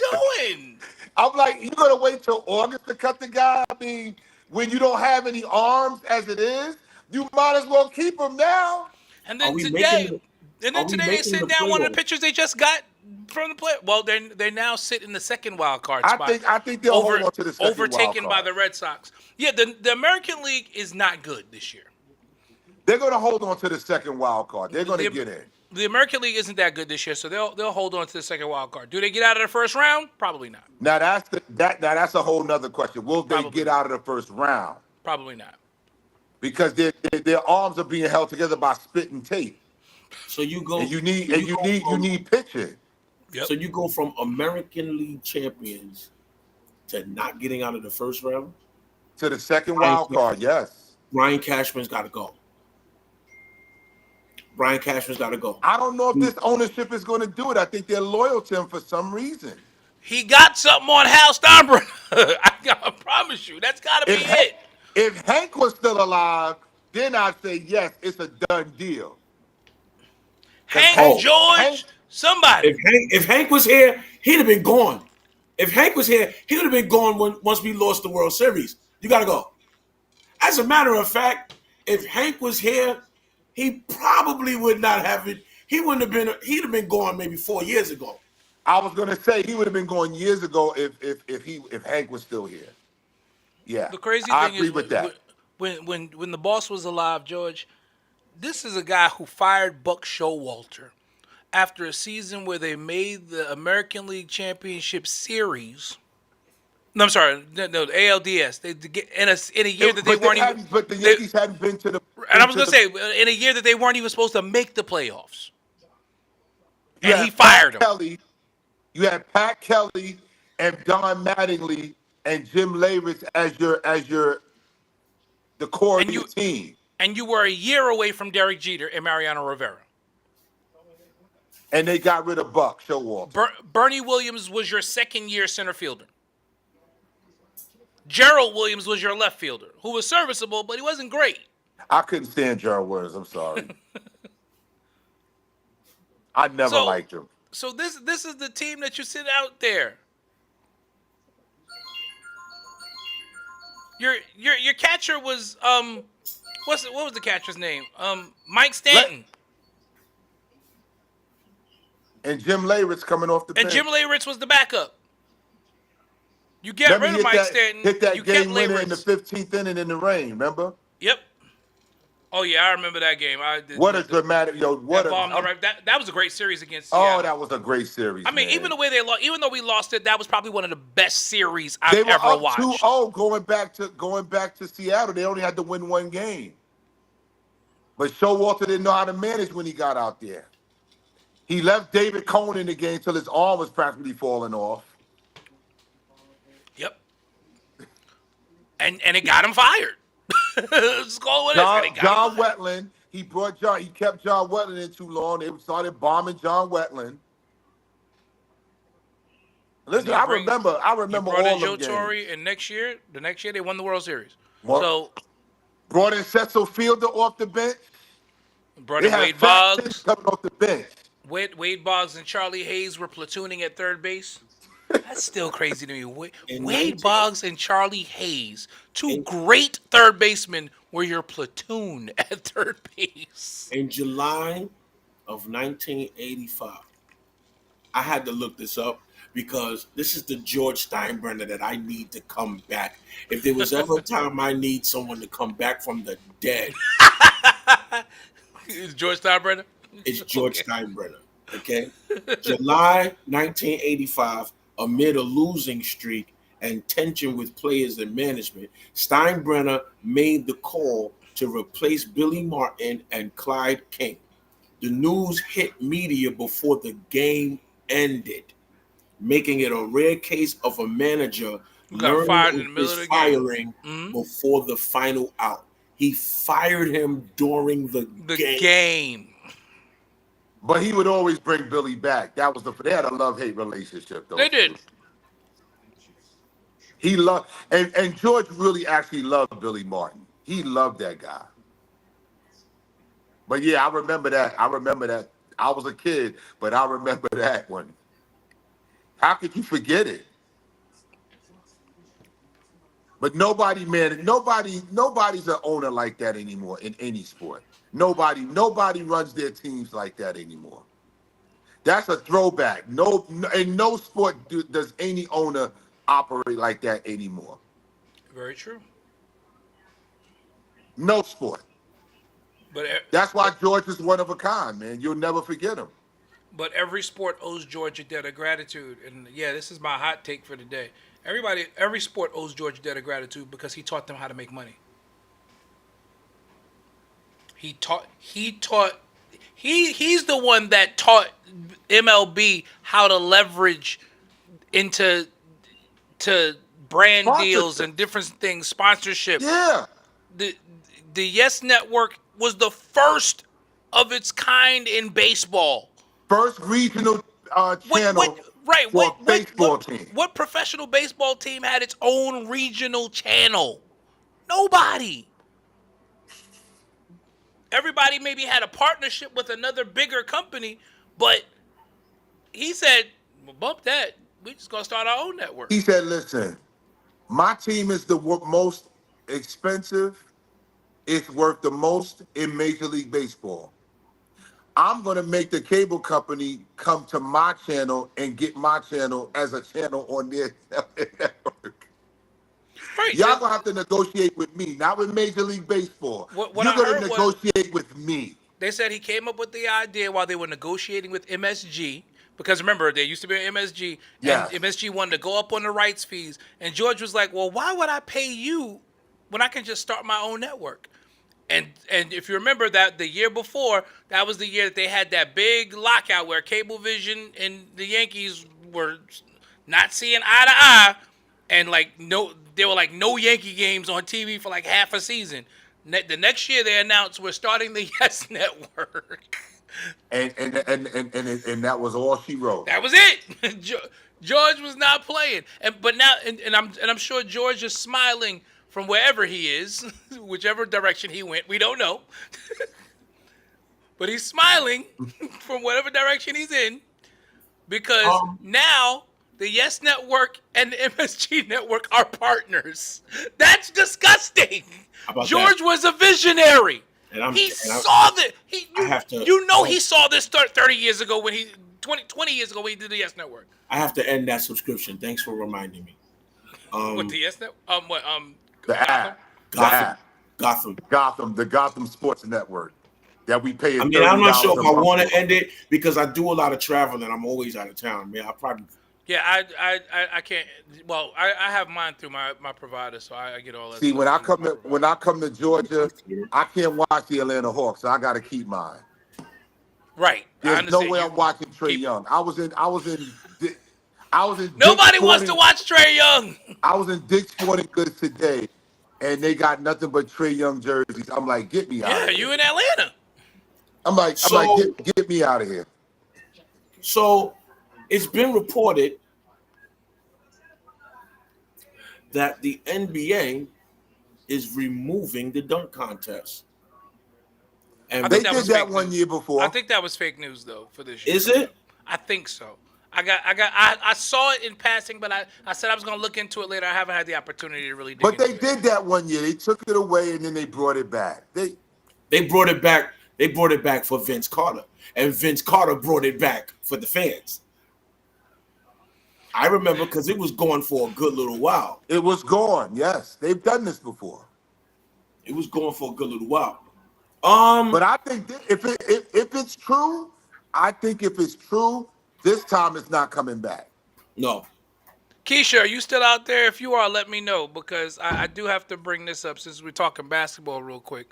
doing? I'm like, you're going to wait till August to cut the guy? I mean, when you don't have any arms as it is, you might as well keep him now. And then today they sit down one of the pitchers they just got from the play. Well, they now sit in the second wild card spot. I think they'll hold on to the second overtaken wild card. by the Red Sox. Yeah, the American League is not good this year. They're going to hold on to the second wild card. They're going to get in. The American League isn't that good this year, so they'll hold on to the second wild card. Do they get out of the first round? Probably not. Now that's a whole nother question. Will they get out of the first round? Probably not. Because their arms are being held together by spitting tape. So you go. And you need pitching. Yep. So you go from American League champions to not getting out of the first round to the second wild card. Yes. Brian Cashman's got to go. Brian Cashman's got to go. I don't know if this ownership is going to do it. I think they're loyal to him for some reason. He got something on Hal Steinbrenner. I promise you, that's got to be it. If Hank was still alive, then I'd say yes, it's a done deal. George, somebody. If Hank was here, he'd have been gone. If Hank was here, he would have been gone once we lost the World Series. You got to go. As a matter of fact, if Hank was here, he probably would not have it. He wouldn't have been. He'd have been gone maybe 4 years ago. I was going to say he would have been gone years ago if Hank was still here. Yeah, the crazy I thing agree is with that. When the boss was alive, George, this is a guy who fired Buck Showalter after a season where they made the American League Championship Series. No, I'm sorry, no, the ALDS. They in a year that they weren't even. But the Yankees hadn't been to the. And I was going to say, in a year that they weren't even supposed to make the playoffs, and he fired him. You had Pat Kelly and Don Mattingly and Jim Leyritz as the core of your team. And you were a year away from Derek Jeter and Mariano Rivera. And they got rid of Buck Showalter. Bernie Williams was your second-year center fielder. Gerald Williams was your left fielder, who was serviceable, but he wasn't great. I couldn't stand Gerald Williams. I'm sorry. I never liked him. So this is the team that you sit out there. Your catcher was what was the catcher's name? Mike Stanton. And Jim Leyritz coming off the bench. And Jim Leyritz was the backup. You get rid of Mike Stanton. Hit that you game winner in the 15th inning in the rain, remember? Yep. Oh yeah, I remember that game. What a dramatic, that was a great series against Seattle. Oh, that was a great series. I mean, even the way they lost, even though we lost it, that was probably one of the best series I've ever watched. They were up 2-0 going back to Seattle. They only had to win one game. But Showalter didn't know how to manage when he got out there. He left David Cone in the game till his arm was practically falling off. Yep. And it got him fired. John Wetland. He kept John Wetland in too long. They started bombing John Wetland. Listen, I remember all of them Joe Torre, and the next year they won the World Series. Brought in Cecil Fielder off the bench. Brought in Wade Boggs coming off the bench. Wade Boggs and Charlie Hayes were platooning at third base. That's still crazy to me. Wade Boggs and Charlie Hayes, two great third basemen, were your platoon at third base. In July of 1985, I had to look this up because this is the George Steinbrenner that I need to come back. If there was ever a time I need someone to come back from the dead, It's George Steinbrenner? It's George Steinbrenner. Okay. July 1985, amid a losing streak and tension with players and management, Steinbrenner made the call to replace Billy Martin and Clyde King. The news hit media before the game ended, making it a rare case of a manager learning of his firing before the final out. He fired him during the game. But he would always bring Billy back. They had a love-hate relationship, though. They did. He loved, and George really actually loved Billy Martin. He loved that guy. But yeah, I remember that. I was a kid, but I remember that one. How could you forget it? But nobody's an owner like that anymore in any sport. Nobody runs their teams like that anymore. That's a throwback. In no sport does any owner operate like that anymore. Very true. No sport. That's why George is one of a kind, man. You'll never forget him. But every sport owes George a debt of gratitude. And yeah, this is my hot take for the day. Every sport owes George a debt of gratitude because he taught them how to make money. He's the one that taught MLB how to leverage into brand deals and different things, sponsorship. Yeah. The Yes Network was the first of its kind in baseball. First regional channel for a baseball team. What professional baseball team had its own regional channel? Nobody. Everybody maybe had a partnership with another bigger company, but he said, well, bump that. We just going to start our own network. He said, listen, my team is the most expensive. It's worth the most in Major League Baseball. I'm going to make the cable company come to my channel and get my channel as a channel on their network. Right. Y'all going to have to negotiate with me, not with Major League Baseball. You're going to negotiate with me. They said he came up with the idea while they were negotiating with MSG. Because remember, there used to be an MSG, and MSG wanted to go up on the rights fees. And George was like, well, why would I pay you when I can just start my own network? And if you remember that the year before, that was the year that they had that big lockout where Cablevision and the Yankees were not seeing eye to eye, and there were no Yankee games on TV for like half a season. The next year they announced we're starting the Yes Network. And that was all she wrote. That was it. George was not playing, but now I'm sure George is smiling from wherever he is, whichever direction he went, we don't know. But he's smiling from whatever direction he's in, because now the Yes Network and the MSG Network are partners. That's disgusting. George was a visionary. He saw that. He saw this 30 years ago when 20 years ago when he did the Yes Network. I have to end that subscription. Thanks for reminding me. What the Yes Network? Gotham. The Gotham Sports Network that we pay. I'm not sure if I want to end it because I do a lot of traveling and I'm always out of town. Man, I probably. Yeah, I can't. Well, I have mine through my provider, so I get all that. See, when I come to Georgia, I can't watch the Atlanta Hawks, so I got to keep mine. Right. There's no way I'm watching Trae Young. I was in. Nobody wants to watch Trae Young. I was in Dick's Sporting Goods today, and they got nothing but Trae Young jerseys. I'm like, get me out. Yeah, you in Atlanta? I'm like, get me out of here. So, it's been reported that the NBA is removing the dunk contest. And they did that 1 year before. I think that was fake news though for this year. Is it? I think so. I saw it in passing, but I said I was going to look into it later. I haven't had the opportunity to really dig into it. But they did that 1 year. They took it away and then they brought it back. They brought it back. They brought it back for Vince Carter, and Vince Carter brought it back for the fans. I remember because it was going for a good little while. It was gone. Yes, they've done this before. It was going for a good little while. But I think if it's true, this time it's not coming back. No. Keisha, are you still out there? If you are, let me know, because I do have to bring this up since we're talking basketball real quick.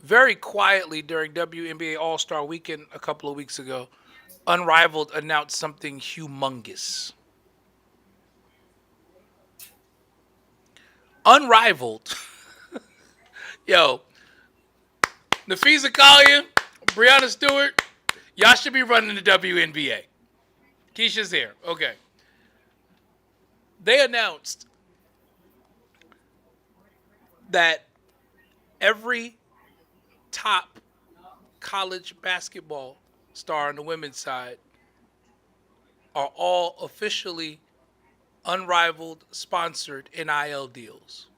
Very quietly during WNBA All-Star Weekend a couple of weeks ago, Unrivaled announced something humongous. Unrivaled. Yo, Nafisa Collier, Breonna Stewart, y'all should be running the WNBA. Keisha's here. Okay. They announced that every top college basketball star on the women's side are all officially Unrivaled sponsored NIL deals,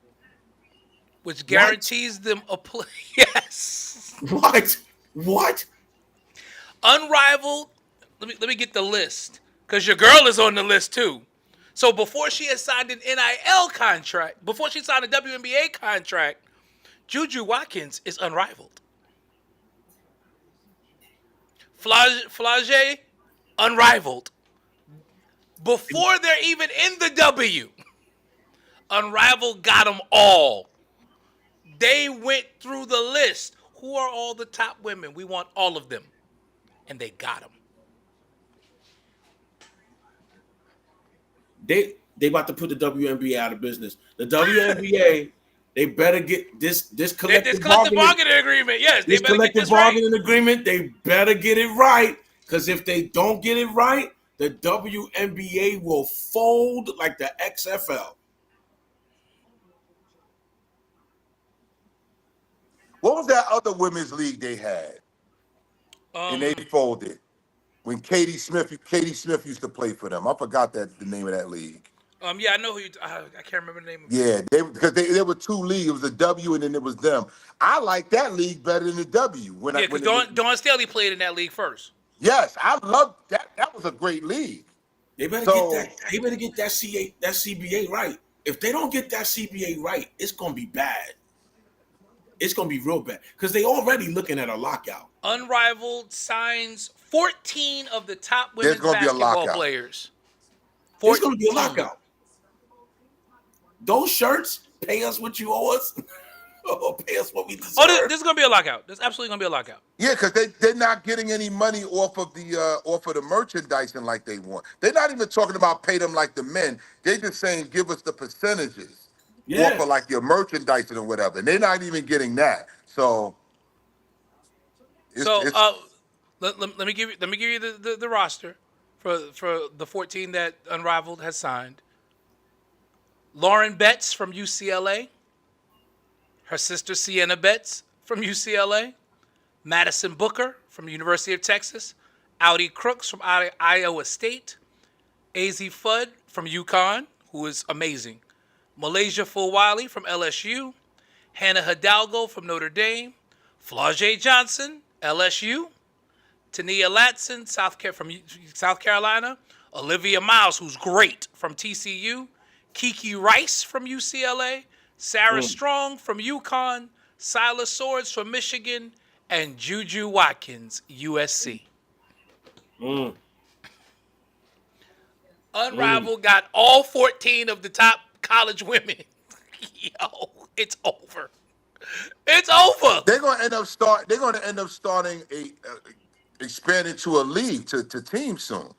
which guarantees them a play. Yes. What? Unrivaled. Let me get the list, because your girl is on the list too. So before she had signed an NIL contract, before she signed a WNBA contract, Juju Watkins is Unrivaled. Flage, Unrivaled. Before they're even in the W, Unrivaled got them all. They went through the list. Who are all the top women? We want all of them. And they got them. They about to put the WNBA out of business. The WNBA, they better get this collective bargaining agreement. Yes, this collective bargaining agreement. They better get it right, because if they don't get it right, the WNBA will fold like the XFL. What was that other women's league they had? And they folded when Katie Smith used to play for them. I forgot the name of that league. Yeah, I know who you. I can't remember the name of it. Yeah, because there were two leagues. It was the W and then it was them. I like that league better than the W. Because Dawn Staley played in that league first. Yes, I loved that. That was a great league. They better get that. They better get that CBA right. If they don't get that CBA right, it's gonna be bad. It's gonna be real bad, because they already looking at a lockout. Unrivaled signs 14 of the top women's basketball players. It's gonna be a lockout. Those shirts, pay us what you owe us, or pay us what we deserve. Oh, this is gonna be a lockout. This is absolutely gonna be a lockout. Yeah, because they're not getting any money off of the merchandising like they want. They're not even talking about pay them like the men. They're just saying give us the percentages. Off of like your merchandising or whatever. And they're not even getting that. So let me give you the roster for the 14 that Unrivaled has signed. Lauren Betts from UCLA. Her sister Sienna Betts from UCLA. Madison Booker from University of Texas. Audi Crooks from Iowa State. AZ Fudd from UConn, who is amazing. Malaysia Fulwiley from LSU. Hannah Hidalgo from Notre Dame. Flau'jae Johnson, LSU. Tania Latson, from South Carolina. Olivia Miles, who's great, from TCU. Kiki Rice from UCLA. Sarah Strong from UConn. Silas Swords from Michigan. And Juju Watkins, USC. Unrivaled got all 14 of the top college women. Yo, it's over. It's over. They're gonna end up starting expanding to a league to teams soon.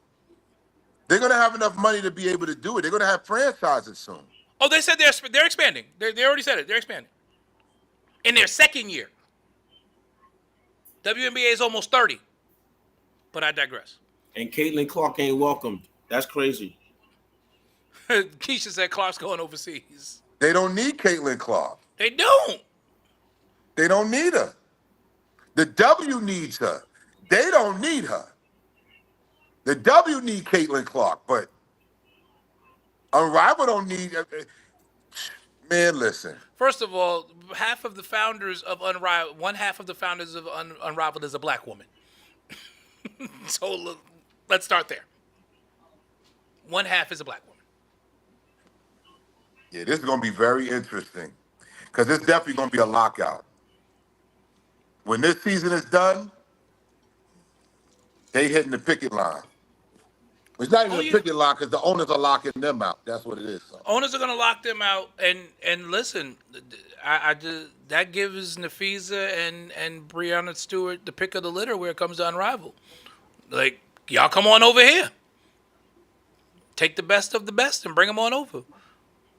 They're gonna have enough money to be able to do it. They're gonna have franchises soon. Oh, they said they're expanding. They already said it. They're expanding in their second year. WNBA is almost 30, but I digress. And Caitlin Clark ain't welcomed. That's crazy. Keisha said Clark's going overseas. They don't need Caitlin Clark. They don't. They don't need her. The W needs her. They don't need her. The W need Caitlin Clark, but Unrivaled don't need. Man, listen. First of all, half of the founders of Unrivaled, one half of the founders of Unrivaled is a black woman. So let's start there. One half is a black woman. Yeah, this is going to be very interesting because it's definitely going to be a lockout. When this season is done, they hitting the picket line. It's not even a picket line because the owners are locking them out. That's what it is. So. Owners are gonna lock them out, and listen, I just that gives Nafisa and Breonna Stewart the pick of the litter where it comes to Unrivaled. Like, y'all come on over here, take the best of the best and bring them on over.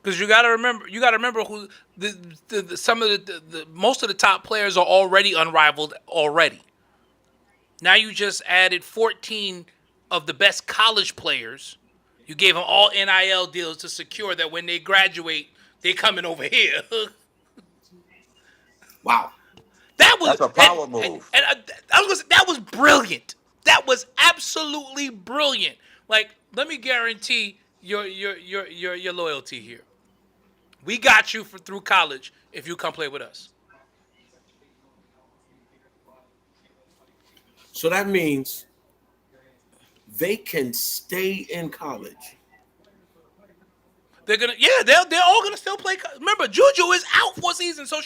Because you got to remember who some of the most of the top players are already unrivaled already. Now you just added 14 of the best college players. You gave them all NIL deals to secure that when they graduate, they coming over here. Wow, that's a power move. And I was gonna say, that was brilliant. That was absolutely brilliant. Like, let me guarantee your loyalty here. We got you through college if you come play with us. So that means they can stay in college. They're all gonna still play. Remember, Juju is out for a season, so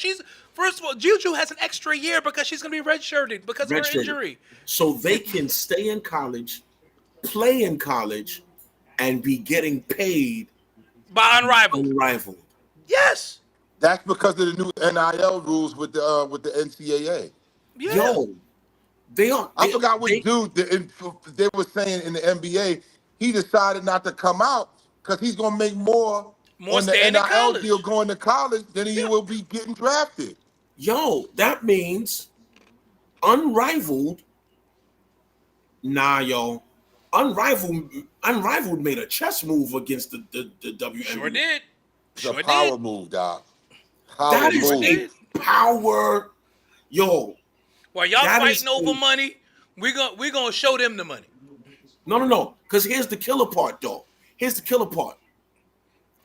first of all, Juju has an extra year because she's gonna be redshirted because of her injury. So they can stay in college, play in college, and be getting paid by Unrivaled. Yes. That's because of the new NIL rules with the NCAA. Yeah. Yo, I forgot what dude they were saying in the NBA. He decided not to come out because he's gonna make more on the NIL deal going to college than he will be getting drafted. Yo, that means Unrivaled. Nah, yo, Unrivaled made a chess move against the WNBA. Sure did. It's a power move, dog. That is a power, yo. While y'all fighting over money, we gonna show them the money. No. Because here's the killer part, though. Here's the killer part.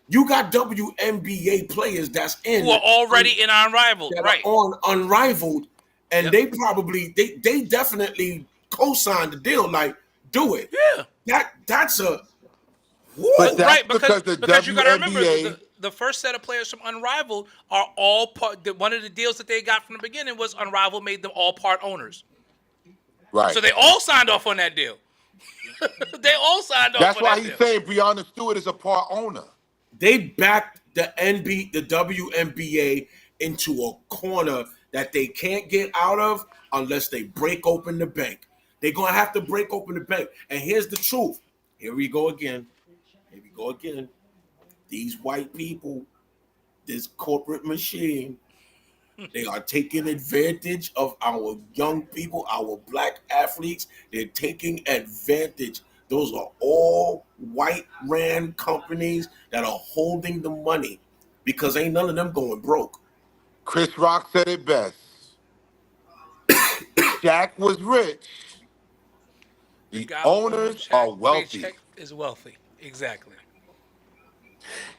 You got WNBA players that's in who are already in Unrivaled, right? On Unrivaled, and they definitely co-signed the deal. Like, do it. Yeah. That's a. But that's because you got to remember the first set of players from Unrivaled are all part. One of the deals that they got from the beginning was Unrivaled made them all part owners. Right. So they all signed off on that deal. They all signed off. That's why he's saying Breonna Stewart is a part owner. They backed the WNBA into a corner that they can't get out of unless they break open the bank. They're gonna have to break open the bank. And here's the truth. Here we go again. These white people, this corporate machine, they are taking advantage of our young people, our black athletes. They're taking advantage. Those are all white ran companies that are holding the money because ain't none of them going broke. Chris Rock said it best. Shaq was rich. The owners are wealthy. Shaq is wealthy. Exactly.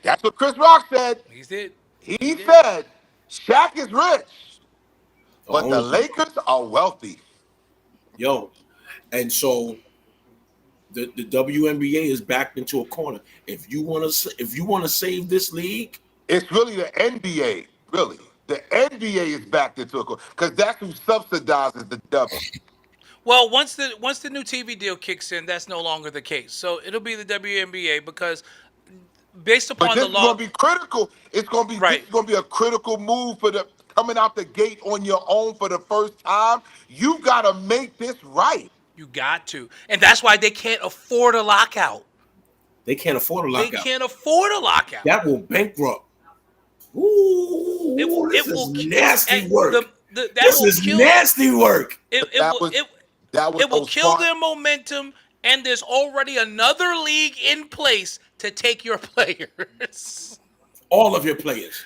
That's what Chris Rock said. He did. He said Shaq is rich, but the Lakers are wealthy. Yo, and so the WNBA is backed into a corner. If you want to save this league, it's really the NBA. Really, the NBA is backed into a corner because that's who subsidizes the W. Well, once the new TV deal kicks in, that's no longer the case. So it'll be the WNBA because based upon the law, it's going to be critical. It's going to be This is going to be a critical move for the coming out the gate on your own for the first time. You got to make this right. You got to, and that's why they can't afford a lockout. They can't afford a lockout. They can't afford a lockout. That will bankrupt. Ooh, this is nasty work. This is nasty work. It will kill their momentum, and there's already another league in place to take your players. All of your players.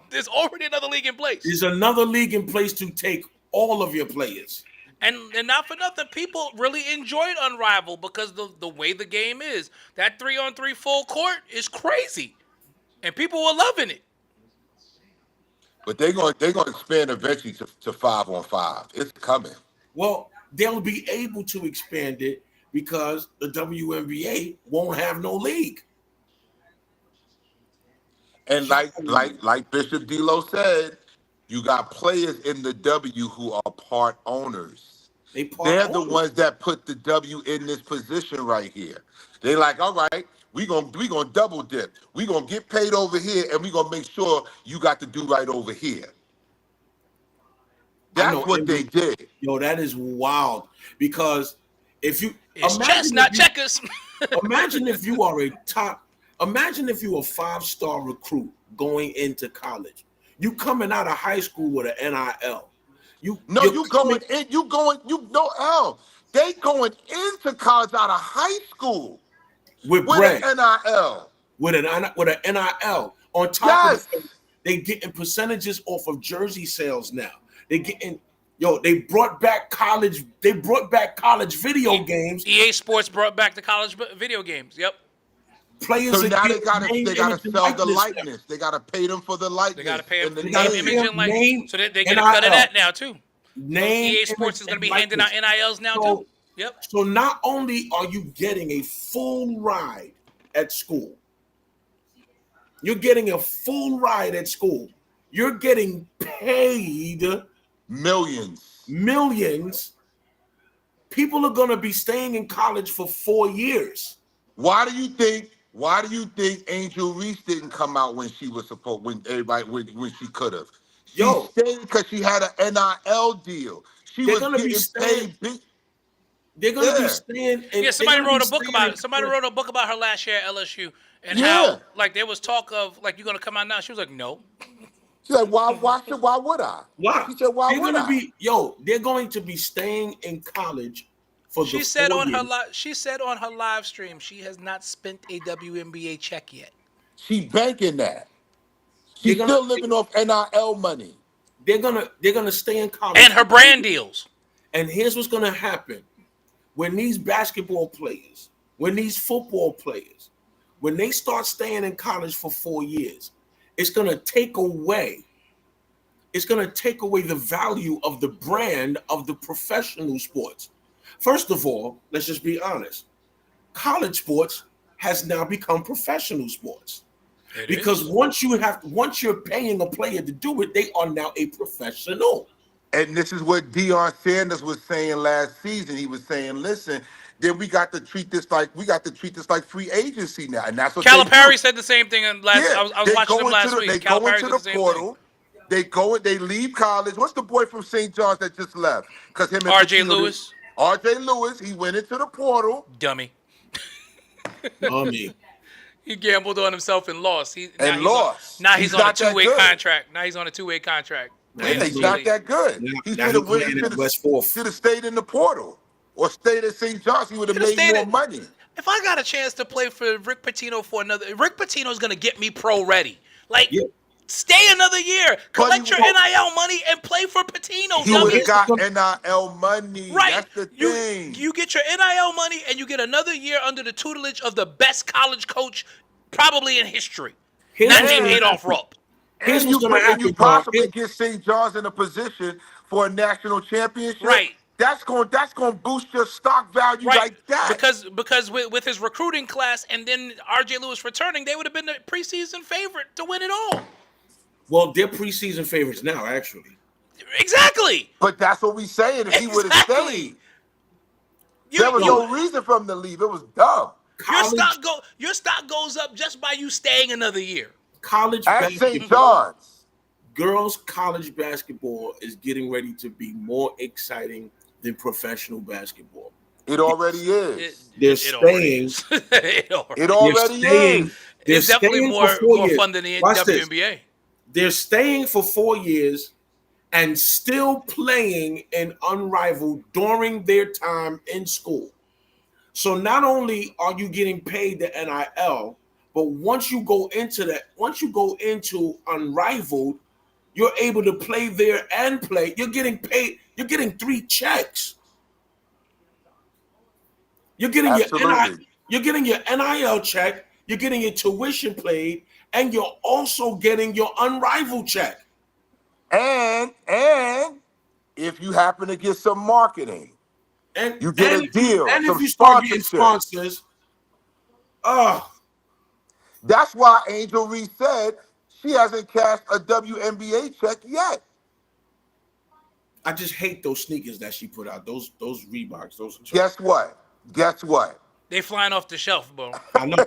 There's already another league in place. There's another league in place to take all of your players. And not for nothing, people really enjoyed Unrivaled because the way the game is. That 3-on-3 full court is crazy, and people were loving it. But they're going to expand eventually to 5-on-5. It's coming. Well, they'll be able to expand it because the WNBA won't have no league. And like Bishop D'Lo said, you got players in the W who are part owners. They're the ones that put the W in this position right here. They like, all right, we gonna double dip. We gonna get paid over here, and we gonna make sure you got to do right over here. That's what they did. Yo, that is wild. Because if you it's chess, not checkers. Imagine if you are a 5-star recruit going into college. You coming out of high school with an NIL. They going into college out of high school with bread. An NIL. With an NIL. On top of it, they getting percentages off of jersey sales now. They brought back college. They brought back college video games. EA Sports brought back the college video games. Yep. Players. So now they gotta sell the likeness. They gotta pay them for the likeness. They gotta pay them for the name, image, and likeness. So they get a cut of that now too. Name, EA Sports is gonna be handing out NILs now too. Yep. So not only are you getting a full ride at school, you're getting a full ride at school. You're getting paid millions. People are going to be staying in college for 4 years. Why do you think Angel Reese didn't come out when she was supposed, when she could have? She stayed because she had an NIL deal. They're going to be staying. They're going to be staying. Somebody wrote a book about it. Somebody wrote a book about her last year at LSU and how there was talk of you're going to come out now. She was like, no. She's like, why would I? Why? She said, why would I? They're going to be staying in college for she said on her live stream she has not spent a WNBA check yet. She banking that. She's still living off NIL money. They're gonna stay in college. And her brand deals. And here's what's gonna happen. When these basketball players, when these football players, when they start staying in college for 4 years, it's gonna take away the value of the brand of the professional sports. First of all, let's just be honest. College sports has now become professional sports. Because once you're paying a player to do it, they are now a professional. And this is what Deion Sanders was saying last season. He was saying, listen, then we got to treat this like free agency now. And that's what Calipari said the same thing I was watching them last week. They go into the portal. They leave college. What's the boy from St. John's that just left? Because him and RJ Lewis. RJ Lewis, he went into the portal. Dummy. He gambled on himself and lost. Now he's on a two-way contract. Man, he's not that good. He should have stayed in the portal or stayed at St. John's. He would have made more money. If I got a chance to play for Rick Pitino Rick Pitino's going to get me pro ready. Stay another year, collect your NIL money, and play for Pitino. He would have got NIL money. Right. That's the thing. You get your NIL money, and you get another year under the tutelage of the best college coach probably in history. Not named Adolph Rupp. And you possibly get St. John's in a position for a national championship. Right. That's going to boost your stock value like that. Because with his recruiting class and then RJ Lewis returning, they would have been the preseason favorite to win it all. Well, they're preseason favorites now, actually. Exactly. But that's what we saying. If he would have stayed, there was no reason for him to leave. It was dumb. Your stock goes up just by you staying another year. College at St. John's. Girls' college basketball is getting ready to be more exciting than professional basketball. It already is. They're staying. It already is. It's definitely more fun than the WNBA. They're staying for 4 years and still playing in Unrivaled during their time in school. So not only are you getting paid the NIL, but once you go into Unrivaled, you're able to play there and play. You're getting paid. You're getting 3 checks. You're getting your NIL check. You're getting your tuition paid, and you're also getting your Unrivaled check. And if you happen to get some marketing, and you get a deal, and if you start getting sponsors, that's why Angel Reese said she hasn't cashed a WNBA check yet. I just hate those sneakers that she put out. Those Reeboks. Those are Guess what? They flying off the shelf, bro. I know.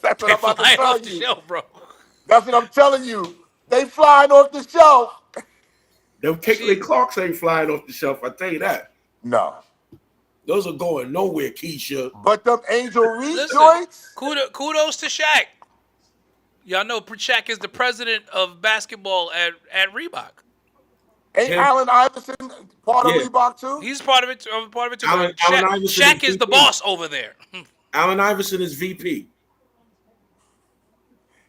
That's what I'm about to tell off the you. shelf, bro. That's what I'm telling you. They flying off the shelf. Them Kickley Clarks ain't flying off the shelf. I tell you that. No. Those are going nowhere, Keisha. But them Angel Reese joints. Kudos to Shaq. Y'all know Shaq is the president of basketball at Reebok. Ain't Allen Iverson part of Reebok too? He's part of it. Too. Allen Shaq is the boss over there. Allen Iverson is VP.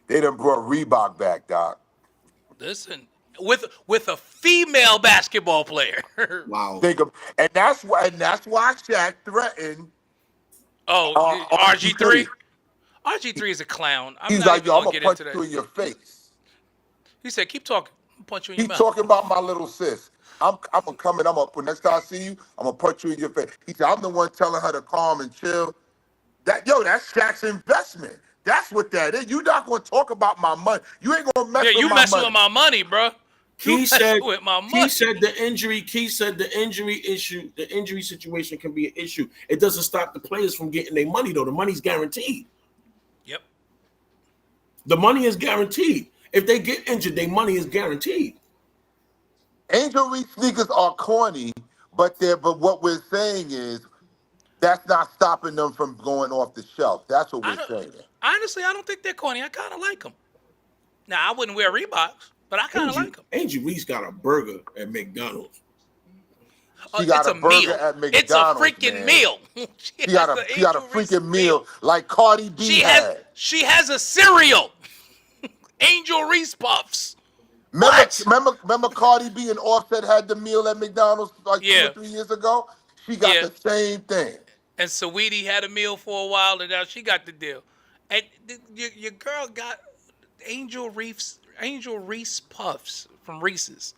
They done brought Reebok back, Doc. Listen, with a female basketball player. Wow. And that's why Shaq threatened. RG3. RG3 is a clown. He's like, yo, I'm gonna punch you in your face. He said, keep talking. I'll punch you in your mouth. He's talking about my little sis. I'm gonna come in. Next time I see you, I'm gonna punch you in your face. He said, I'm the one telling her to calm and chill. That's Shaq's investment. That's what that is. You're not gonna talk about my money. You ain't gonna mess with my money. Yeah, you messing with my money, bro. He said the injury situation can be an issue. It doesn't stop the players from getting their money though. The money's guaranteed. Yep. The money is guaranteed. If they get injured, their money is guaranteed. Angel Reese sneakers are corny, but what we're saying is that's not stopping them from going off the shelf. That's what we're saying. Honestly, I don't think they're corny. I kind of like them. Now, I wouldn't wear Reeboks, but I kind of like them. Angel Reese got a burger at McDonald's. She got a burger at McDonald's. It's a freaking meal. She got a freaking meal like Cardi B had. She has a cereal. Angel Reese Puffs. Remember Cardi B and Offset had the meal at McDonald's like 2 or 3 years ago? She got the same thing. And Saweetie had a meal for a while, and now she got the deal. And your girl got Angel Reese Puffs from Reese's.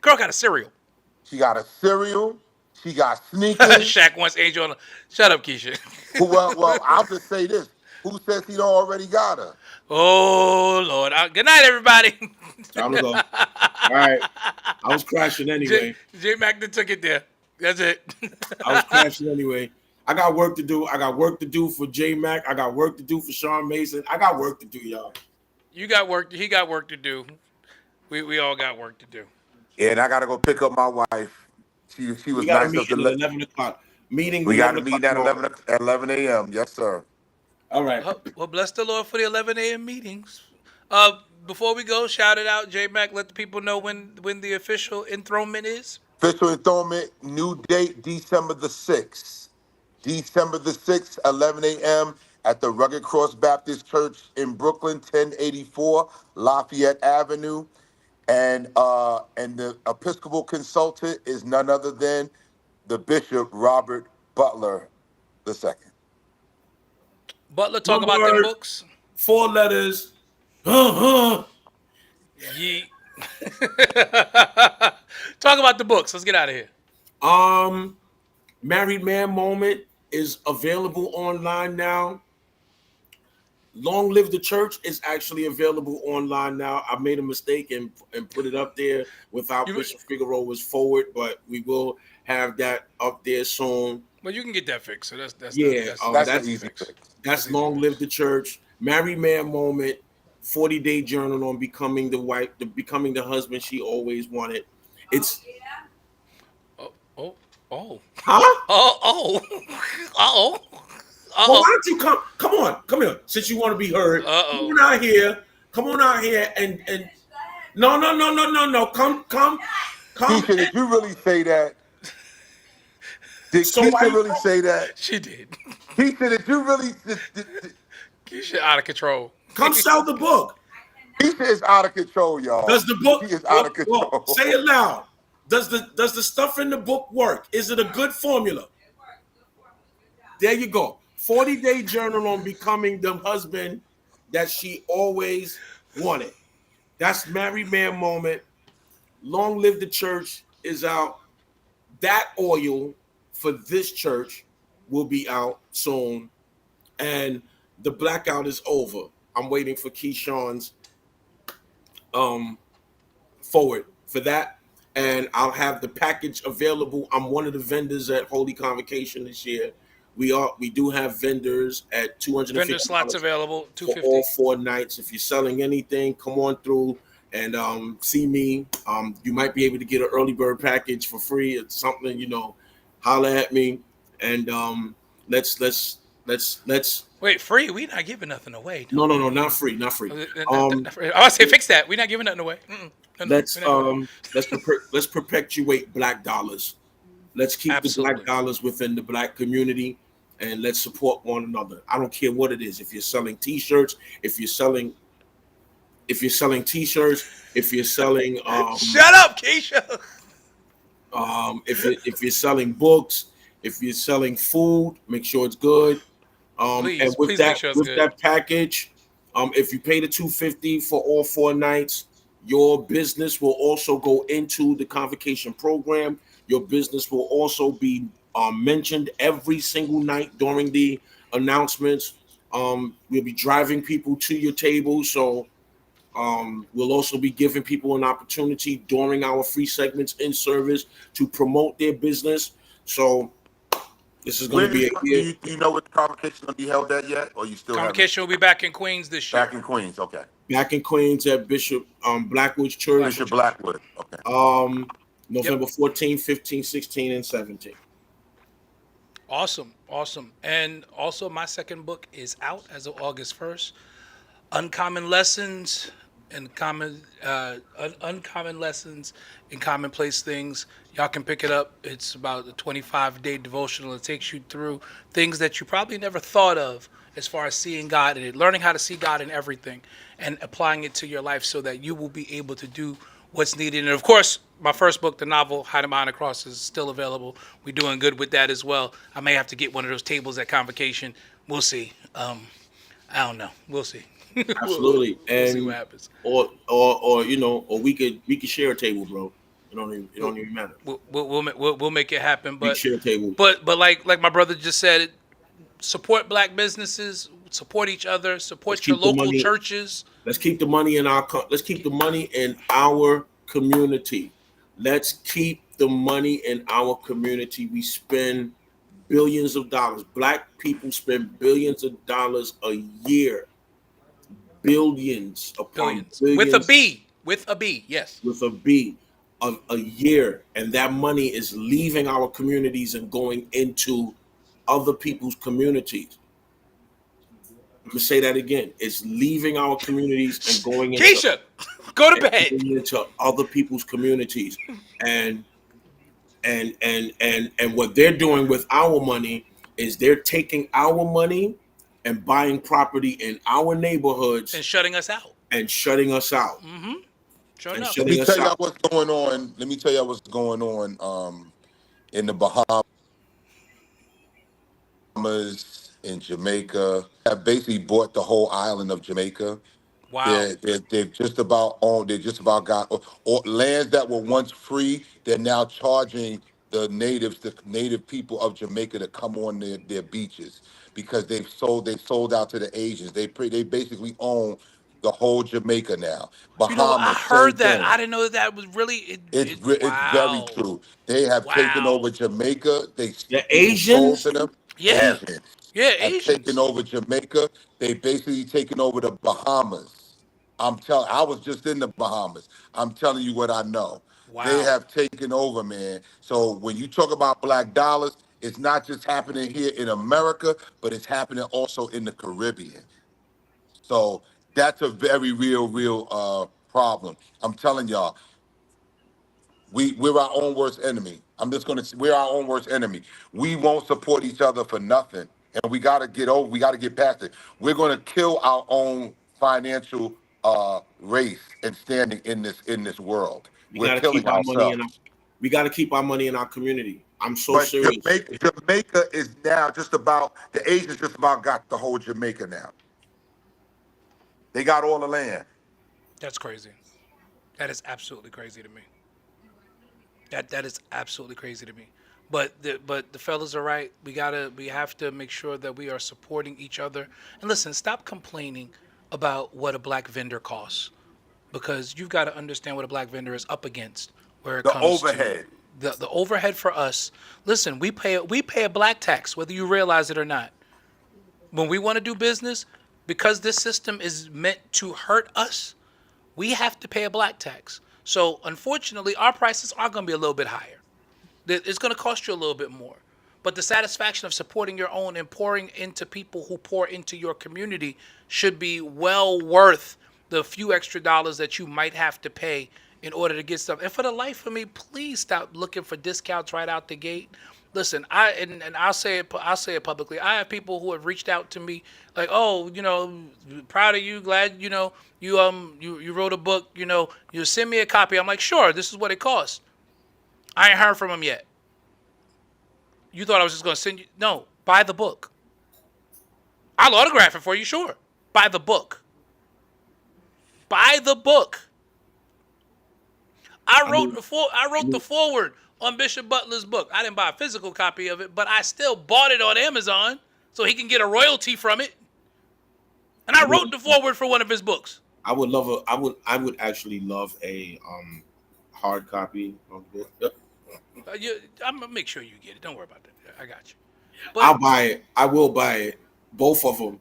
Girl got a cereal. She got a cereal. She got sneakers. Shaq wants Angel on the... Shut up, Keisha. Well, I'll just say this. Who says he don't already got her? Oh, Lord. Good night, everybody. Time to go. All right. I was crashing anyway. J-Mac took it there. That's it. I was crashing anyway. I got work to do. I got work to do for J-Mac. I got work to do for Sean Mason. I got work to do, y'all. You got work. He got work to do. We all got work to do. Yeah, and I got to go pick up my wife. She was nice enough to 11 o'clock. Meeting. We got a meeting at 11 a.m. Yes, sir. All right. Well, bless the Lord for the 11 a.m. meetings. Before we go, shout it out, J-Mac. Let the people know when the official enthronement is. Official enthronement, new date, December the 6th. December the 6th, 11 a.m. at the Rugged Cross Baptist Church in Brooklyn, 1084 Lafayette Avenue. And the Episcopal consultant is none other than the Bishop Robert Butler II. Butler, talk about the books. 4 letters. Talk about the books. Let's get out of here. Married Man Moment is available online now. Long Live the Church is actually available online now. I made a mistake and put it up there without Bishop Figueroa's forward, but we will have that up there soon. Well, you can get that fixed. So that's an easy fix. That's Long Live the Church. Married Man Moment, 40-day journal on becoming the wife, becoming the husband she always wanted. It's Well, why don't you come here, since you want to be heard. Come on out here and no. Come. Keisha, did you really say that? Did Keisha really say that? She did. Keisha, did you really? Keisha out of control. Come sell the book. Keisha is out of control, y'all. Does the book? She is out of control. Well, say it loud. Does the stuff in the book work? Is it a good formula? There you go. 40-day journal on becoming the husband that she always wanted. That's Married Man Moment. Long Live the Church is out. That oil for this church will be out soon. And the blackout is over. I'm waiting for Keyshawn's forward for that. and I'll have the package available. I'm one of the vendors at Holy Convocation this year. We do have vendors at Vendor slots $250 available, for all 250. 4 nights. If you're selling anything, come on through and see me. You might be able to get an early bird package for free. It's something, holler at me, and let's. Wait, free? We not giving nothing away. No, not free, not free. I say fix that. We not giving nothing away. Let's let's perpetuate black dollars. Let's keep the black dollars within the black community, and let's support one another. I don't care what it is. If you're selling T-shirts, if you're selling T-shirts, if you're selling shut up, Keisha. If you're selling books, if you're selling food, make sure it's good. And with that package, if you pay the $250 for all 4 nights, your business will also go into the convocation program. Your business will also be mentioned every single night during the announcements. We'll be driving people to your table, so we'll also be giving people an opportunity during our free segments in service to promote their business. So this is going to be a year. Do you know what the convocation will be held at yet, or you still? Convocation will be back in Queens this year. Back in Queens, okay. Back in Queens at Bishop Blackwood's Church. Bishop Blackwood, okay. November 14, 15, 16, and 17. Awesome. And also my second book is out as of August 1st. Uncommon Lessons and Uncommon Lessons in Commonplace Things. Y'all can pick it up. It's about a 25-day devotional. It takes you through things that you probably never thought of as far as seeing God and learning how to see God in everything and applying it to your life so that you will be able to do what's needed. And of course, my first book, the novel Hiding Behind the Cross, is still available. We're doing good with that as well. I may have to get one of those tables at Convocation. We'll see. I don't know. We'll see. Absolutely. We'll see what happens. Or we could share a table, bro. It don't even matter. We'll make it happen. But share a table. But like my brother just said, support black businesses, support each other, support your local churches. Let's keep the money in our community. Let's keep the money in our community. We spend billions of dollars. Black people spend billions of dollars a year. Billions upon billions. With a B, yes. With a B a year. And that money is leaving our communities and going into other people's communities. I'm gonna say that again. It's leaving our communities and going into Keisha, go to bed. Into other people's communities. And what they're doing with our money is they're taking our money and buying property in our neighborhoods and shutting us out. Mm-hmm. Sure enough. Let me tell you what's going on. In the Bahamas, in Jamaica, have basically bought the whole island of Jamaica. Wow. They've just about owned. They just about got or lands that were once free. They're now charging the native people of Jamaica to come on their beaches because they've sold out to the Asians. They basically own the whole Jamaica now. Bahamas, I heard that. I didn't know that was really. It's very true. They have taken over Jamaica. The Asians. To them. Yeah. Asians. Yeah, have Asians. taken over Jamaica. They basically taken over the Bahamas. I was just in the Bahamas. I'm telling you what I know. Wow. They have taken over, man. So when you talk about black dollars, it's not just happening here in America, but it's happening also in the Caribbean. So that's a very real problem. I'm telling y'all, we're our own worst enemy. We're our own worst enemy. We won't support each other for nothing. And we gotta get past it. We're gonna kill our own financial race and standing in this world. We're killing ourselves. We gotta keep our money in our community. I'm so serious. Jamaica is now the Asians just about got the whole Jamaica now. They got all the land. That's crazy. That is absolutely crazy to me. That is absolutely crazy to me. But the fellas are right. We have to make sure that we are supporting each other. And listen, stop complaining about what a black vendor costs, because you've got to understand what a black vendor is up against. where it The comes overhead. to the overhead for us. Listen, we pay a black tax, whether you realize it or not. When we want to do business, because this system is meant to hurt us, we have to pay a black tax. So unfortunately, our prices are going to be a little bit higher. It's going to cost you a little bit more. But the satisfaction of supporting your own and pouring into people who pour into your community should be well worth the few extra dollars that you might have to pay in order to get stuff. And for the life of me, please stop looking for discounts right out the gate. Listen, I'll say it publicly. I have people who have reached out to me like, oh, proud of you, glad you wrote a book. You send me a copy. I'm like, sure, this is what it costs. I ain't heard from them yet. You thought I was just going to send you? No, buy the book. I'll autograph it for you, sure. Buy the book. Buy the book. I wrote the foreword on Bishop Butler's book. I didn't buy a physical copy of it, but I still bought it on Amazon so he can get a royalty from it. And I wrote the foreword for one of his books. I would actually love a hard copy of this. I'm gonna make sure you get it. Don't worry about that. I got you. But I'll buy it. I will buy it. Both of them.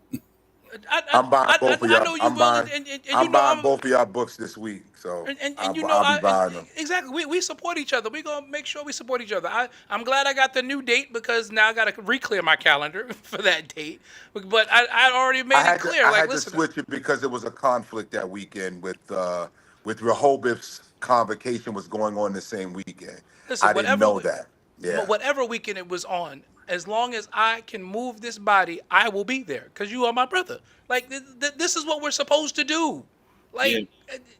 I'm buying both of y'all. I know you I'm will, buying, and I'm buying both of y'all books this week. So I'll be buying them. Exactly. We support each other. We're gonna make sure we support each other. I'm glad I got the new date because now I got to re-clear my calendar for that date. But I already made it clear. I had to switch it because there was a conflict that weekend with Rehoboth's convocation was going on the same weekend. Listen, I didn't know that. Yeah. Whatever weekend it was on, as long as I can move this body, I will be there because you are my brother. Like this is what we're supposed to do. Like,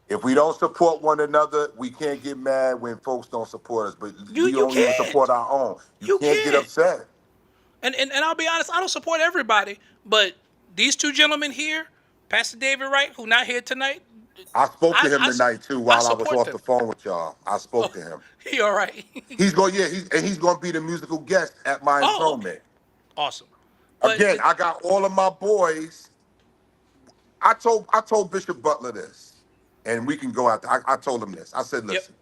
if we don't support one another, we can't get mad when folks don't support us. But we don't even support our own. You can't get upset. And I'll be honest, I don't support everybody, but these two gentlemen here, Pastor David Wright, who not here tonight. I spoke to him tonight too while I was off the phone with y'all. I spoke to him. He all right. He's going to be the musical guest at my enthronement. Okay. Awesome. Again, I got all of my boys. I told Bishop Butler this, and we can go out there. I told him this. I said, listen,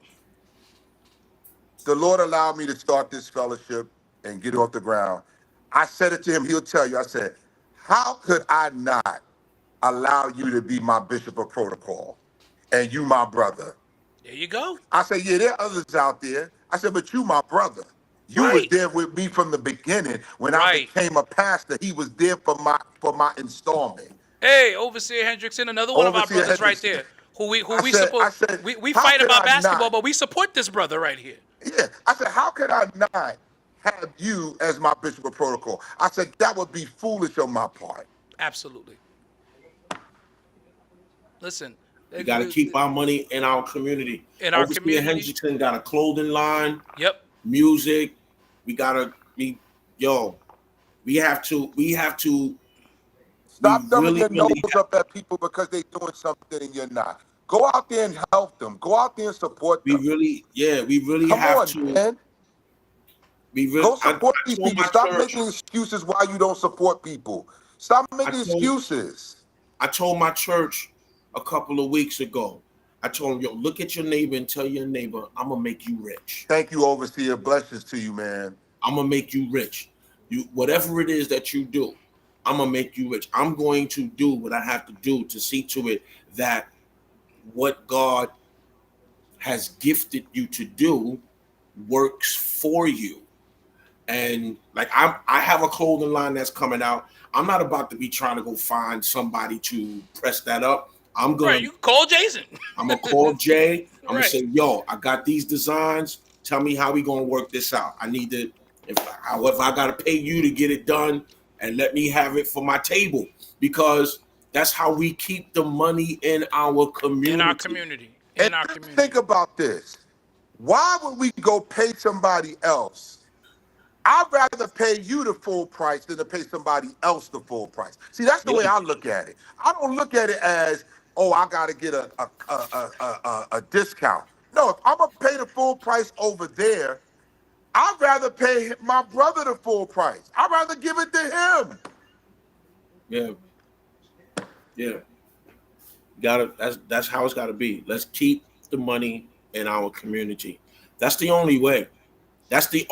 the Lord allowed me to start this fellowship and get off the ground. I said it to him. He'll tell you. I said, how could I not allow you to be my bishop of protocol and you my brother? There you go. I said, yeah, there are others out there. I said, but you my brother. You was there with me from the beginning. When I became a pastor, he was there for my installment. Hey, Overseer Hendrickson, another one of our brothers right there. Who we support. We fight about basketball, but we support this brother right here. Yeah. I said, how could I not have you as my bishop of protocol? I said, that would be foolish on my part. Absolutely. Listen. We got to keep our money in our community. Overseer Hendrickson got a clothing line. Yep. Music. We got to be, we have to. Stop thumbing your nose up at people because they're doing something and you're not. Go out there and help them. Go out there and support them. We really Come have on, to. Man. Go support these people. Stop making excuses why you don't support people. Stop making excuses. I told my church a couple of weeks ago, I told them, look at your neighbor and tell your neighbor, I'm going to make you rich. Thank you, Overseer. Blessings to you, man. I'm going to make you rich. Whatever it is that you do, I'm going to make you rich. I'm going to do what I have to do to see to it that what God has gifted you to do works for you. And like I have a clothing line that's coming out. I'm not about to be trying to go find somebody to press that up. I'm going to call Jason. I'm going to call Jay. I'm going to say, I got these designs. Tell me how we going to work this out. I need to, if I got to pay you to get it done, and let me have it for my table, because that's how we keep the money in our community. Think about this. Why would we go pay somebody else? I'd rather pay you the full price than to pay somebody else the full price. See, that's the way I look at it. I don't look at it as, I got to get a discount. No, if I'm going to pay the full price over there, I'd rather pay my brother the full price. I'd rather give it to him. Yeah. That's how it's got to be. Let's keep the money in our community. That's the only way. That's the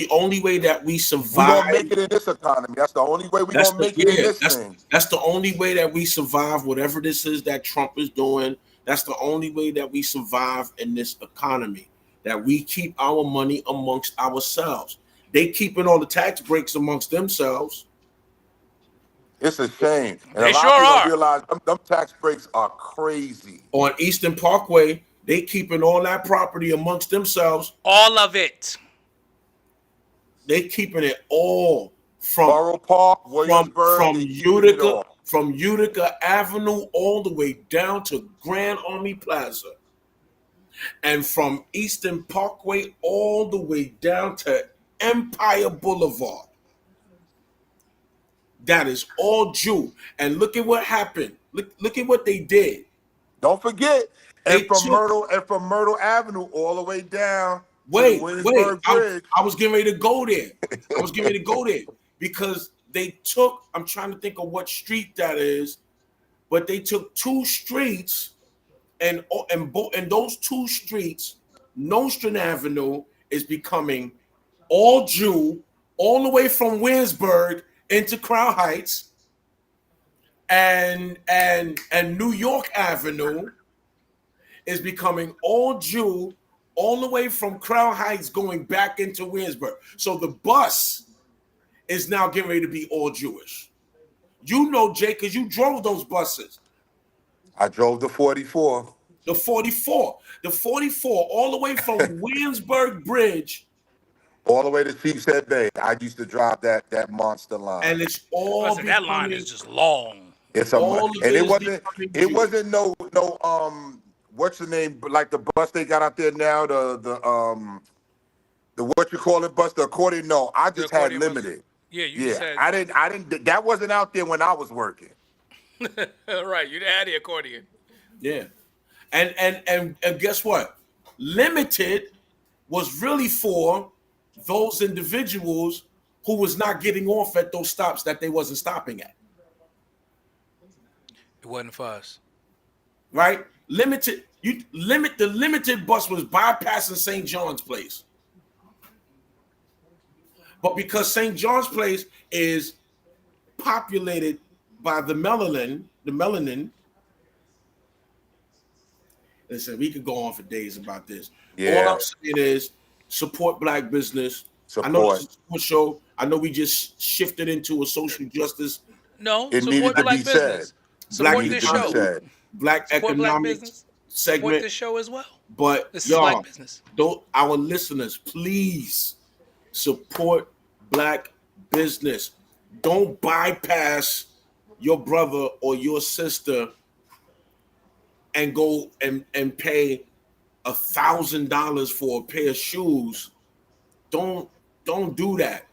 only way that we survive. We're gonna make it in this economy. That's the only way we're gonna make it in this thing. That's the only way that we survive, whatever this is that Trump is doing. That's the only way that we survive in this economy. That we keep our money amongst ourselves. They keeping all the tax breaks amongst themselves. It's a shame. And they a lot sure of people are. don't realize them tax breaks are crazy. On Eastern Parkway, they keeping all that property amongst themselves. All of it. They keeping it all from Borough Park, Williamsburg, from Utica Avenue all the way down to Grand Army Plaza, and from Eastern Parkway all the way down to Empire Boulevard. That is all Jew. And look at what happened. Look at what they did. Don't forget, and from Myrtle Avenue all the way down. Wait. I was getting ready to go there. Because they took, I'm trying to think of what street that is, but they took two streets, and those two streets, Nostrand Avenue is becoming all Jew, all the way from Williamsburg into Crown Heights, and New York Avenue is becoming all Jew, all the way from Crown Heights going back into Williamsburg. So the bus is now getting ready to be all Jewish. You know, Jay, because you drove those buses. I drove the 44. The 44, all the way from Williamsburg Bridge. All the way to Sheepshead Bay. I used to drive that monster line. And it's all that line is just long. It's it wasn't no what's the name, like the bus they got out there now, the what you call it bus, the accordion. No, I just had limited. Bus. Yeah, you said I didn't that wasn't out there when I was working. Right, you had the accordion. Yeah. And guess what? Limited was really for those individuals who was not getting off at those stops that they wasn't stopping at. It wasn't for us. Right? The limited bus was bypassing St. John's Place. But because St. John's Place is populated by the melanin, listen, we could go on for days about this. Yeah. All I'm saying is support Black business. Support. I know this is a support show. I know we just shifted into a social justice. No, it needed to be said. Support this show. Black support economic Black segment. Support this show as well. But this is Black business. Our listeners, please support Black business. Don't bypass your brother or your sister and go and pay $1,000 for a pair of shoes. Don't do that.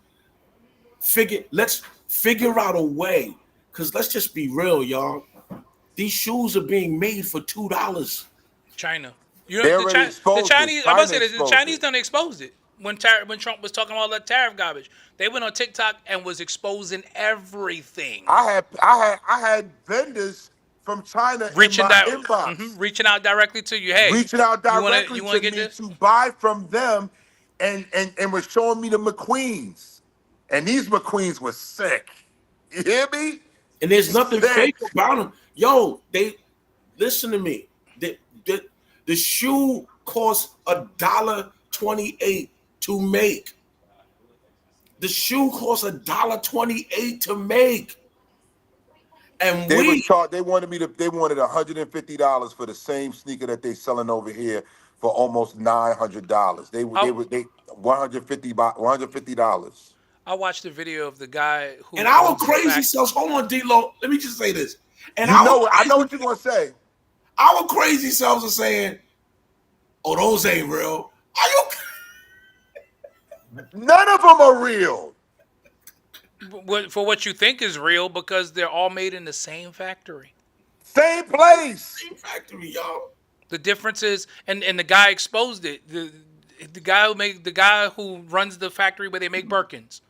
Let's figure out a way, because let's just be real, y'all. These shoes are being made for $2. China. You know, the Chinese. I must say this. The Chinese done exposed it when Trump was talking all that tariff garbage. They went on TikTok and was exposing everything. I had vendors from China reaching in my inbox, reaching out directly to you. Hey, reaching out directly you wanna to get me this? to buy from them, and was showing me the McQueens, and these McQueens were sick. You hear me? And there's nothing fake about them. Yo, they listen to me. The shoe costs $1.28 to make. The shoe costs $1.28 to make. And they wanted $150 for the same sneaker that they selling over here for almost $900. They $150. I watched the video of the guy who. And our crazy selves. Hold on, D-Lo. Let me just say this. And I know what you're gonna say. Our crazy selves are saying, "Oh, those ain't real." Are you? None of them are real. For what you think is real, because they're all made in the same factory, same place, same factory, y'all. The difference is, and the guy exposed it. The guy who runs the factory where they make Birkins,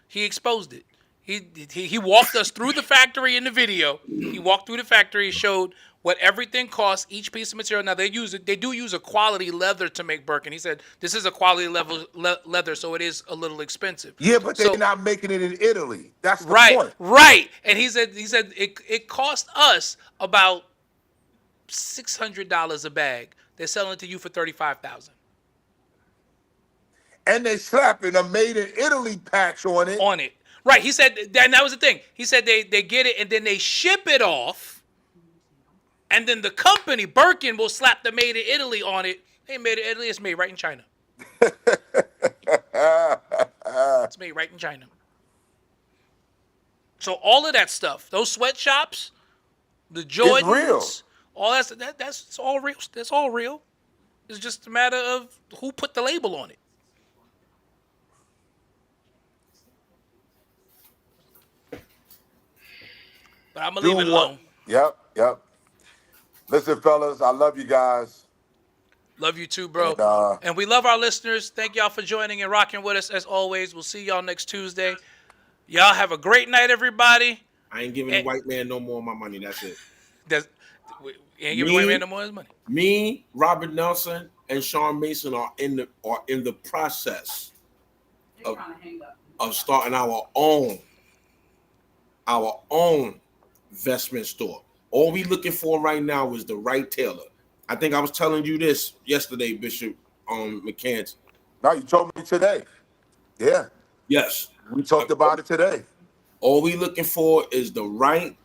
he exposed it. He walked us through the factory in the video. He walked through the factory, showed what everything costs, each piece of material. Now they do use a quality leather to make Birkin. He said this is a quality leather, so it is a little expensive. Yeah, but they're not making it in Italy. That's the point. Right. And he said it cost us about $600 a bag. They're selling it to you for $35,000. And they slapping a made in Italy patch on it. Right. He said that was the thing. He said they get it and then they ship it off. And then the company, Birkin, will slap the made in Italy on it. They made it in Italy. It's made right in China. It's made right in China. So all of that stuff, those sweatshops, the Jordans, all that's all real. That's all real. It's just a matter of who put the label on it. But I'm gonna leave it alone. Yep. Listen, fellas, I love you guys. Love you too, bro. And we love our listeners. Thank y'all for joining and rocking with us as always. We'll see y'all next Tuesday. Y'all have a great night, everybody. I ain't giving the white man no more of my money. That's it. You ain't giving the white man no more of his money. Me, Robert Nelson, and Sean Mason are in the process of starting our own investment store. All we looking for right now is the right tailor. I think I was telling you this yesterday, Bishop McCants. No, you told me today. Yeah. Yes. We talked about it today. All we looking for is the right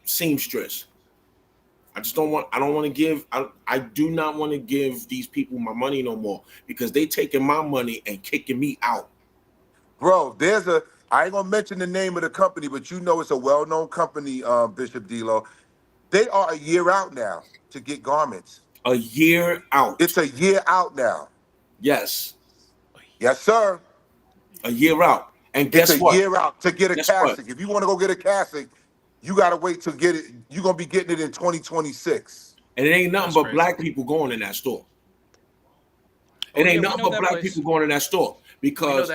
seamstress. I do not want to give these people my money no more because they taking my money and kicking me out. Bro, I ain't gonna mention the name of the company, but you know it's a well-known company, Bishop D'Lo. They are a year out now to get garments. A year out. It's a year out now. Yes. Yes, sir. A year out. And guess what? It's a year out to get a cassock. If you want to go get a cassock, you got to wait to get it. You're going to be getting it in 2026. And it ain't nothing but black people going in that store. It ain't nothing but black people going in that store. Because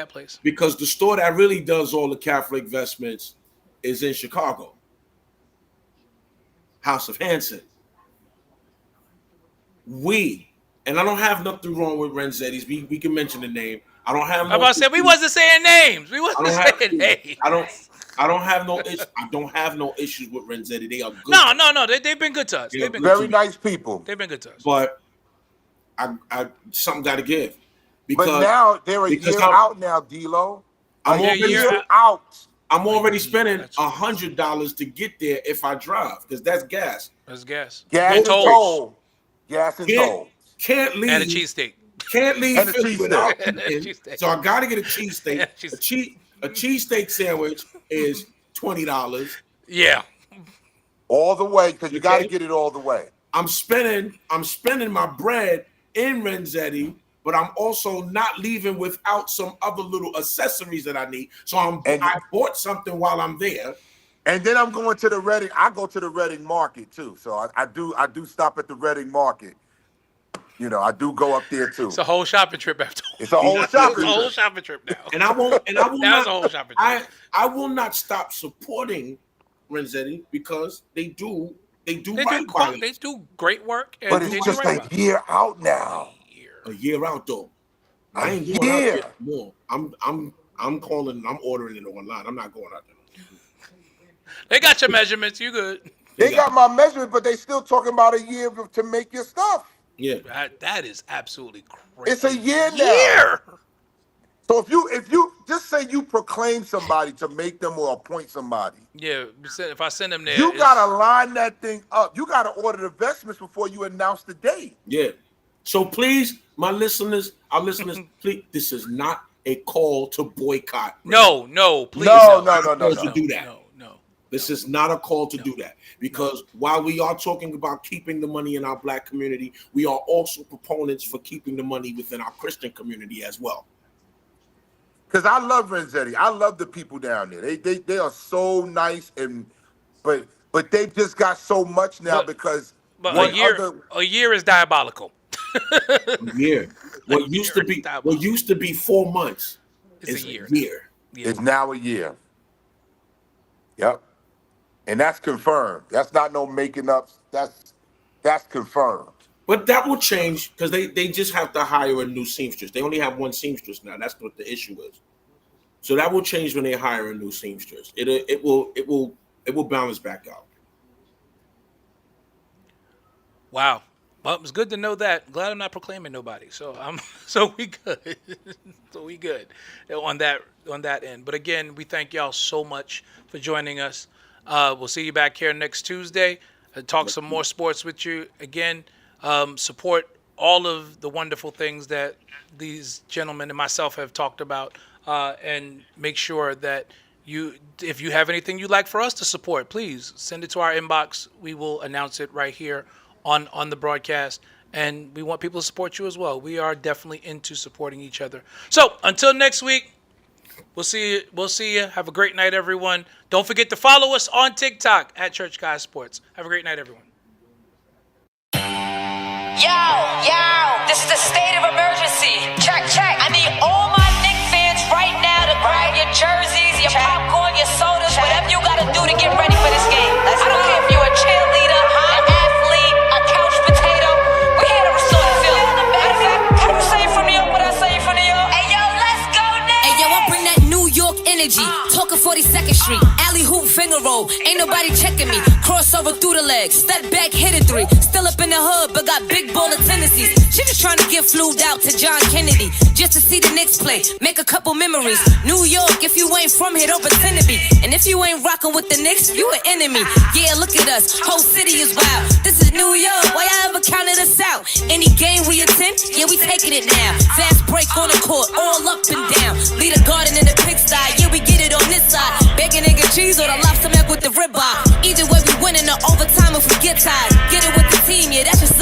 the store that really does all the Catholic vestments is in Chicago. House of Hanson. And I don't have nothing wrong with Renzetti's. We can mention the name. I don't have. I'm about to say we wasn't saying names. We wasn't saying names. I don't have no issues. I don't have no issues with Renzetti. They are good. No. They've been good to us. They've been very nice people. They've been good to us. But I something got to give. But now they're a year out now, D'Lo. I'm a year out. I'm already spending $100 to get there if I drive because that's gas. That's gas. Gas and toll. Gas and toll. Can't leave. And a cheesesteak. Can't leave Philly without eating. So I got to get a cheesesteak. A cheesesteak sandwich is $20. Yeah. All the way because you got to get it all the way. I'm spending my bread in Renzetti. But I'm also not leaving without some other little accessories that I need. So I bought something while I'm there. And then I'm going to the Reading. I go to the Reading Market too. So I do stop at the Reading Market. You know, I do go up there too. It's a whole shopping trip after. It's a whole shopping trip. It's a whole shopping trip now. And I will That's a whole shopping trip. I will not stop supporting Renzetti because they do right by us. They do great work. But it's just a year out now. A year out though. I ain't going out there more. I'm calling. I'm ordering it online. I'm not going out there. They got your measurements. You good? They got my measurements, but they still talking about a year to make your stuff. Yeah, that is absolutely crazy. It's a year now. So if you just say you proclaim somebody to make them or appoint somebody. Yeah, if I send them there, you gotta line that thing up. You gotta order the vestments before you announce the date. Yeah. So please, our listeners, please, this is not a call to boycott. No, please. No. To do that. No. This is not a call to do that. Because while we are talking about keeping the money in our black community, we are also proponents for keeping the money within our Christian community as well. Because I love Renzetti. I love the people down there. They are so nice but they just got so much now because a year is diabolical. Yeah. What used to be 4 months is a year. Yeah. It's now a year. Yep. And that's confirmed. That's not no making up. That's confirmed. But that will change because they just have to hire a new seamstress. They only have one seamstress now. That's what the issue is. So that will change when they hire a new seamstress. It will balance back out. Wow. Well, it's good to know that. Glad I'm not proclaiming nobody. So we good. So we good on that end. But again, we thank y'all so much for joining us. We'll see you back here next Tuesday. Talk some more sports with you again. Support all of the wonderful things that these gentlemen and myself have talked about, and make sure that if you have anything you'd like for us to support, please send it to our inbox. We will announce it right here on the broadcast, and we want people to support you as well. We are definitely into supporting each other. So until next week, we'll see you. Have a great night, everyone. Don't forget to follow us on TikTok at Church Guy Sports. Have a great night, everyone. Yo, this is the state of emergency. Check. I need all my Knicks fans right now to grab your jerseys, your popcorn, your sodas, whatever you gotta do to get ready for this game. I don't care if you're a cheerleader, an athlete, a couch potato. We're here to restore the feeling. Matter of fact, can you say it from New York what I say from New York? Hey yo, let's go now. Hey yo, I bring that New York energy. Talking 42nd Street, alley hoop finger roll. Ain't nobody checking me. Crossover through the legs, step back, hit a three. Still up in the hood, but got big baller tendencies. She just trying to get flued out to John Kennedy just to see the Knicks play, make a couple memories. New York, if you ain't from here, don't pretend to be. And if you ain't rocking with the Knicks, you an enemy. Yeah, look at us, whole city is wild. This is New York, why y'all ever counted us out? Any game we attend, yeah, we taking it now. Fast break on the court, all up and down. Lead a garden in the pigsty, yeah, we get it on this side. Bacon, egg, and cheese or the lobster mac with the ribeye. Either way, we winning the overtime if we get tired. Get it with the team, yeah, that's just